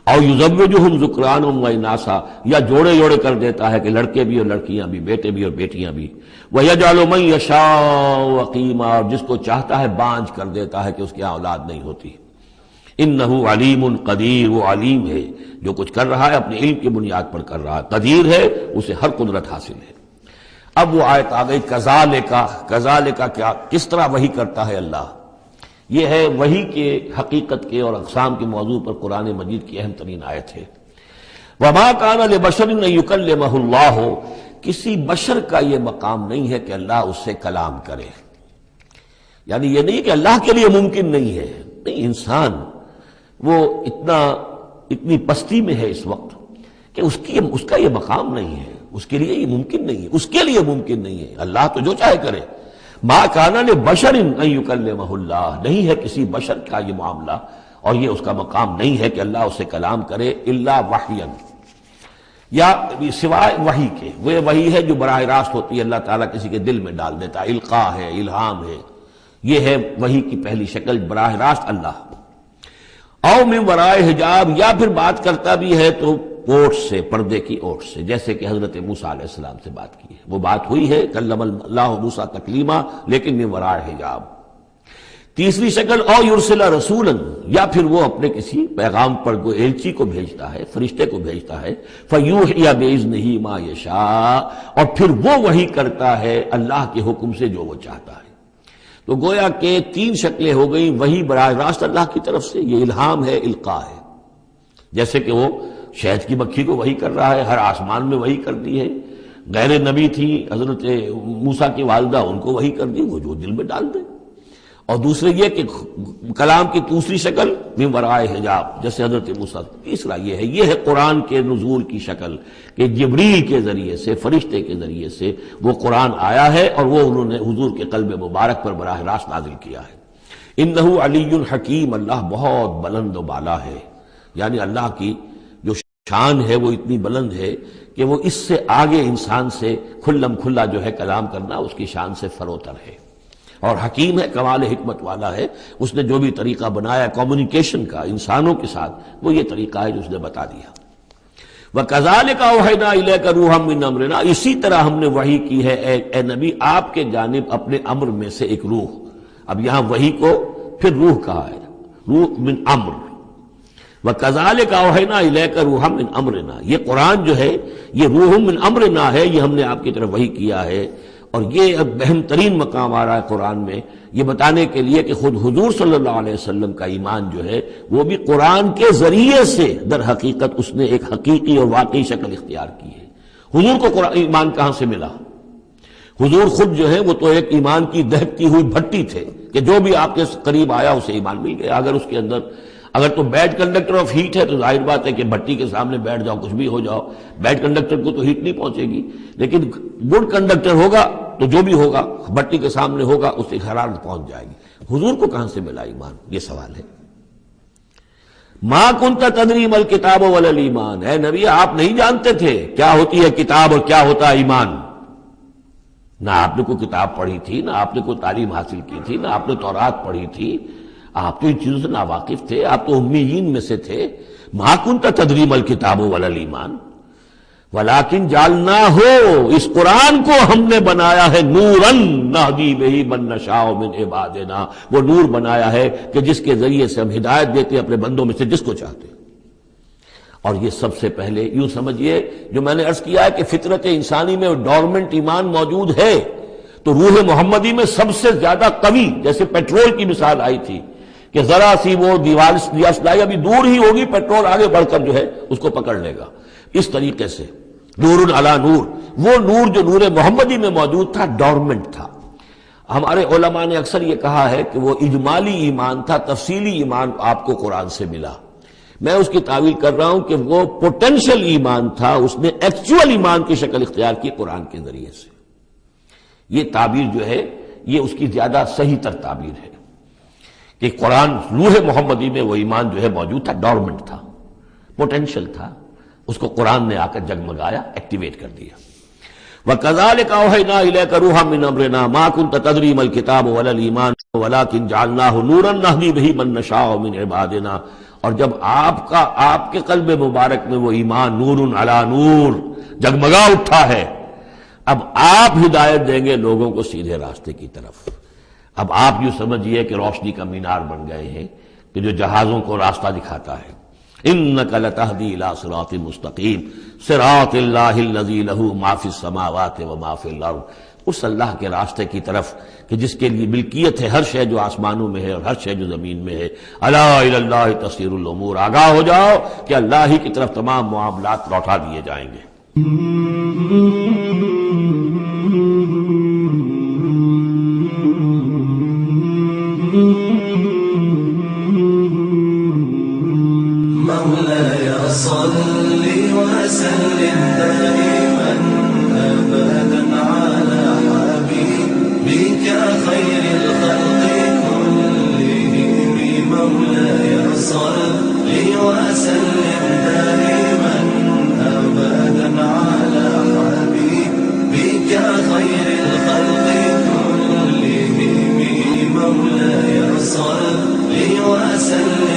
اور یزوجہم ذکرانا و اناسا، یا جوڑے جوڑے کر دیتا ہے کہ لڑکے بھی اور لڑکیاں بھی، بیٹے بھی اور بیٹیاں بھی، وَيَجْعَلُ مَن يَشَاءُ عَقِيمًا، اور جس کو چاہتا ہے بانجھ کر دیتا ہے کہ اس کی اولاد نہیں ہوتی۔ انہ علیم قدیر، وہ علیم ہے، جو کچھ کر رہا ہے اپنے علم کی بنیاد پر کر رہا ہے، قدیر ہے، اسے ہر قدرت حاصل ہے۔ اب وہ آیت آ گئی کذالک کیا، کس طرح وحی کرتا ہے اللہ۔ یہ ہے وحی کے حقیقت کے اور اقسام کے موضوع پر قرآن مجید کی اہم ترین آیت ہے۔ وما کان لبشر ان یکلمہ اللہ، کسی بشر کا یہ مقام نہیں ہے کہ اللہ اس سے کلام کرے، یعنی یہ نہیں کہ اللہ کے لیے ممکن نہیں ہے، نہیں، انسان وہ اتنی پستی میں ہے اس وقت کہ اس کا یہ مقام نہیں ہے، اس کے لیے یہ ممکن نہیں ہے، اس کے لیے ممکن نہیں ہے، اللہ تو جو چاہے کرے۔ ما کان لبشر ان یکلمہ اللہ، نہیں ہے کسی بشر کا یہ معاملہ اور یہ اس کا مقام نہیں ہے کہ اللہ اس سے کلام کرے، الا وحیا، یا سوائے وحی کے، وہ وحی ہے جو براہ راست ہوتی ہے، اللہ تعالیٰ کسی کے دل میں ڈال دیتا ہے، القاء ہے، الہام ہے، یہ ہے وحی کی پہلی شکل، براہ راست اللہ۔ او من ورائے حجاب، یا پھر بات کرتا بھی ہے تو اوٹ سے، پردے کی اوٹ سے، جیسے کہ حضرت موسیٰ علیہ السلام سے بات کی ہے، وہ بات ہوئی ہے، کلم اللہ موسیٰ تکلیما، لیکن من ورائے حجاب۔ تیسری شکل او یرسل رسولا، یا پھر وہ اپنے کسی پیغام پر کوئی ایلچی کو بھیجتا ہے، فرشتے کو بھیجتا ہے، فیوحی باذنہ ما یشاء، اور پھر وہ وحی کرتا ہے اللہ کے حکم سے جو وہ چاہتا ہے۔ تو گویا کہ تین شکلیں ہو گئیں، وحی براہ راست اللہ کی طرف سے، یہ الہام ہے، القاء ہے، جیسے کہ وہ شہد کی مکھی کو وحی کر رہا ہے، ہر آسمان میں وحی کر دی ہے۔ غیر نبی تھی حضرت موسیٰ کی والدہ، ان کو وحی کر دی، وہ جو دل میں ڈال دے۔ اور دوسرے یہ کہ کلام کی دوسری شکل من ورائے حجاب، جیسے حضرت موسیٰ۔ تیسرا یہ ہے قرآن کے نزول کی شکل، کہ جبریل کے ذریعے سے، فرشتے کے ذریعے سے وہ قرآن آیا ہے اور وہ انہوں نے حضور کے قلب مبارک پر براہ راست نازل کیا ہے۔ انہ علی حکیم، اللہ بہت بلند و بالا ہے، یعنی اللہ کی جو شان ہے وہ اتنی بلند ہے کہ وہ اس سے آگے انسان سے کھلم کھلا جو ہے کلام کرنا اس کی شان سے فروتر ہے، اور حکیم ہے، کمال حکمت والا ہے۔ اس نے جو بھی طریقہ بنایا کمیونیکیشن کا انسانوں کے ساتھ، وہ یہ طریقہ ہے جو اس نے بتا دیا۔ وَكَذَلِكَ أَوْحَيْنَا إِلَيْكَ رُوحًا مِّنْ أَمْرِنَا، اسی طرح ہم نے وحی کی ہے اے نبی آپ کے جانب اپنے امر میں سے ایک روح۔ اب یہاں وحی کو پھر روح کہا ہے، روح من امر۔ وَكَذَلِكَ أَوْحَيْنَا إِلَيْكَ رُوحًا مِّنْ أَمْرِنَا، یہ قرآن جو ہے یہ روح من امرنا ہے، یہ ہم نے آپ کی طرف وحی کیا ہے۔ اور یہ اب اہم ترین مقام آ رہا ہے قرآن میں، یہ بتانے کے لیے کہ خود حضور صلی اللہ علیہ وسلم کا ایمان جو ہے وہ بھی قرآن کے ذریعے سے در حقیقت اس نے ایک حقیقی اور واقعی شکل اختیار کی ہے۔ حضور کو قرآن ایمان کہاں سے ملا؟ حضور خود جو ہے وہ تو ایک ایمان کی دہکتی ہوئی بھٹی تھے کہ جو بھی آپ کے قریب آیا اسے ایمان مل گیا۔ اگر تو بیڈ کنڈکٹر آف ہیٹ ہے تو ظاہر بات ہے کہ بھٹی کے سامنے بیٹھ جاؤ، کچھ بھی ہو جاؤ، بیڈ کنڈکٹر کو تو ہیٹ نہیں پہنچے گی، لیکن گڈ کنڈکٹر ہوگا تو جو بھی ہوگا بھٹی کے سامنے ہوگا اس سے حرارت پہنچ جائے گی۔ حضور کو کہاں سے ملا ایمان؟ یہ سوال ہے۔ ما کنت تدری ما الکتاب ولا الایمان، اے نبی آپ نہیں جانتے تھے کیا ہوتی ہے کتاب اور کیا ہوتا ہے ایمان، نہ آپ نے کوئی کتاب پڑھی تھی، نہ آپ نے کوئی تعلیم حاصل کی تھی، نہ آپ نے تورات پڑھی تھی، آپ تو ان چیزوں سے ناواقف تھے، آپ تو امیین میں سے تھے۔ ما کنت تدری ما الکتاب ولا الایمان ولیکن جعلناہ، اس قرآن کو ہم نے بنایا ہے نوراً نہدی بہ من نشاء من عبادنا، وہ نور بنایا ہے کہ جس کے ذریعے سے ہم ہدایت دیتے ہیں اپنے بندوں میں سے جس کو چاہتے ہیں۔ اور یہ سب سے پہلے یوں سمجھیے، جو میں نے عرض کیا ہے کہ فطرت انسانی میں ڈورمنٹ ایمان موجود ہے، تو روح محمدی میں سب سے زیادہ قوی، جیسے پیٹرول کی مثال آئی تھی کہ ذرا سی وہ دیوار سلائی ابھی دور ہی ہوگی، پیٹرول آگے بڑھ کر جو ہے اس کو پکڑ لے گا۔ اس طریقے سے نور علی نور، وہ نور جو نور محمدی میں موجود تھا ڈورمنٹ تھا۔ ہمارے علماء نے اکثر یہ کہا ہے کہ وہ اجمالی ایمان تھا، تفصیلی ایمان آپ کو قرآن سے ملا۔ میں اس کی تعویل کر رہا ہوں کہ وہ پوٹینشل ایمان تھا، اس نے ایکچوئل ایمان کی شکل اختیار کی قرآن کے ذریعے سے۔ یہ تعبیر جو ہے یہ اس کی زیادہ صحیح تر تعبیر ہے کہ قرآن روح محمدی میں وہ ایمان جو ہے موجود تھا، ڈورمنٹ تھا، پوٹینشل تھا، اس کو قرآن نے آ کر جگمگایا، ایکٹیویٹ کر دیا۔ وَكَذَلِكَ أَوْحَيْنَا إِلَيْكَ رُوحًا مِّنْ أَمْرِنَا مَا كُنْتَ تَدْرِي مَا الْكِتَابُ وَلَا الْإِيمَانُ وَلَٰكِنْ جَعَلْنَاهُ نُورًا نَّهْدِي بِهِ مَن نَّشَاءُ مِنْ عِبَادِنَا، اور جب آپ کے قلب مبارک میں وہ ایمان نور علی نور جگمگا اٹھا ہے، اب آپ ہدایت دیں گے لوگوں کو سیدھے راستے کی طرف۔ اب آپ یوں سمجھیے کہ روشنی کا مینار بن گئے ہیں کہ جو جہازوں کو راستہ دکھاتا ہے۔ انک لتہدی الی صراط مستقیم صراط اللہ الذی لہ ما فی السماوات و ما فی الارض، اس اللہ کے راستے کی طرف کہ جس کے لیے ملکیت ہے ہر شے جو آسمانوں میں ہے اور ہر شے جو زمین میں ہے۔ الا الی اللہ تصیر الامور، آگاہ ہو جاؤ کہ اللہ ہی کی طرف تمام معاملات لوٹا دیے جائیں گے۔ مولاي صل وسلم دائما أبدا على حبيبك خير الخلق كلهم، مولاي صل وسلم دائما أبدا على حبيبك خير الخلق كلهم، مولاي صل وسلم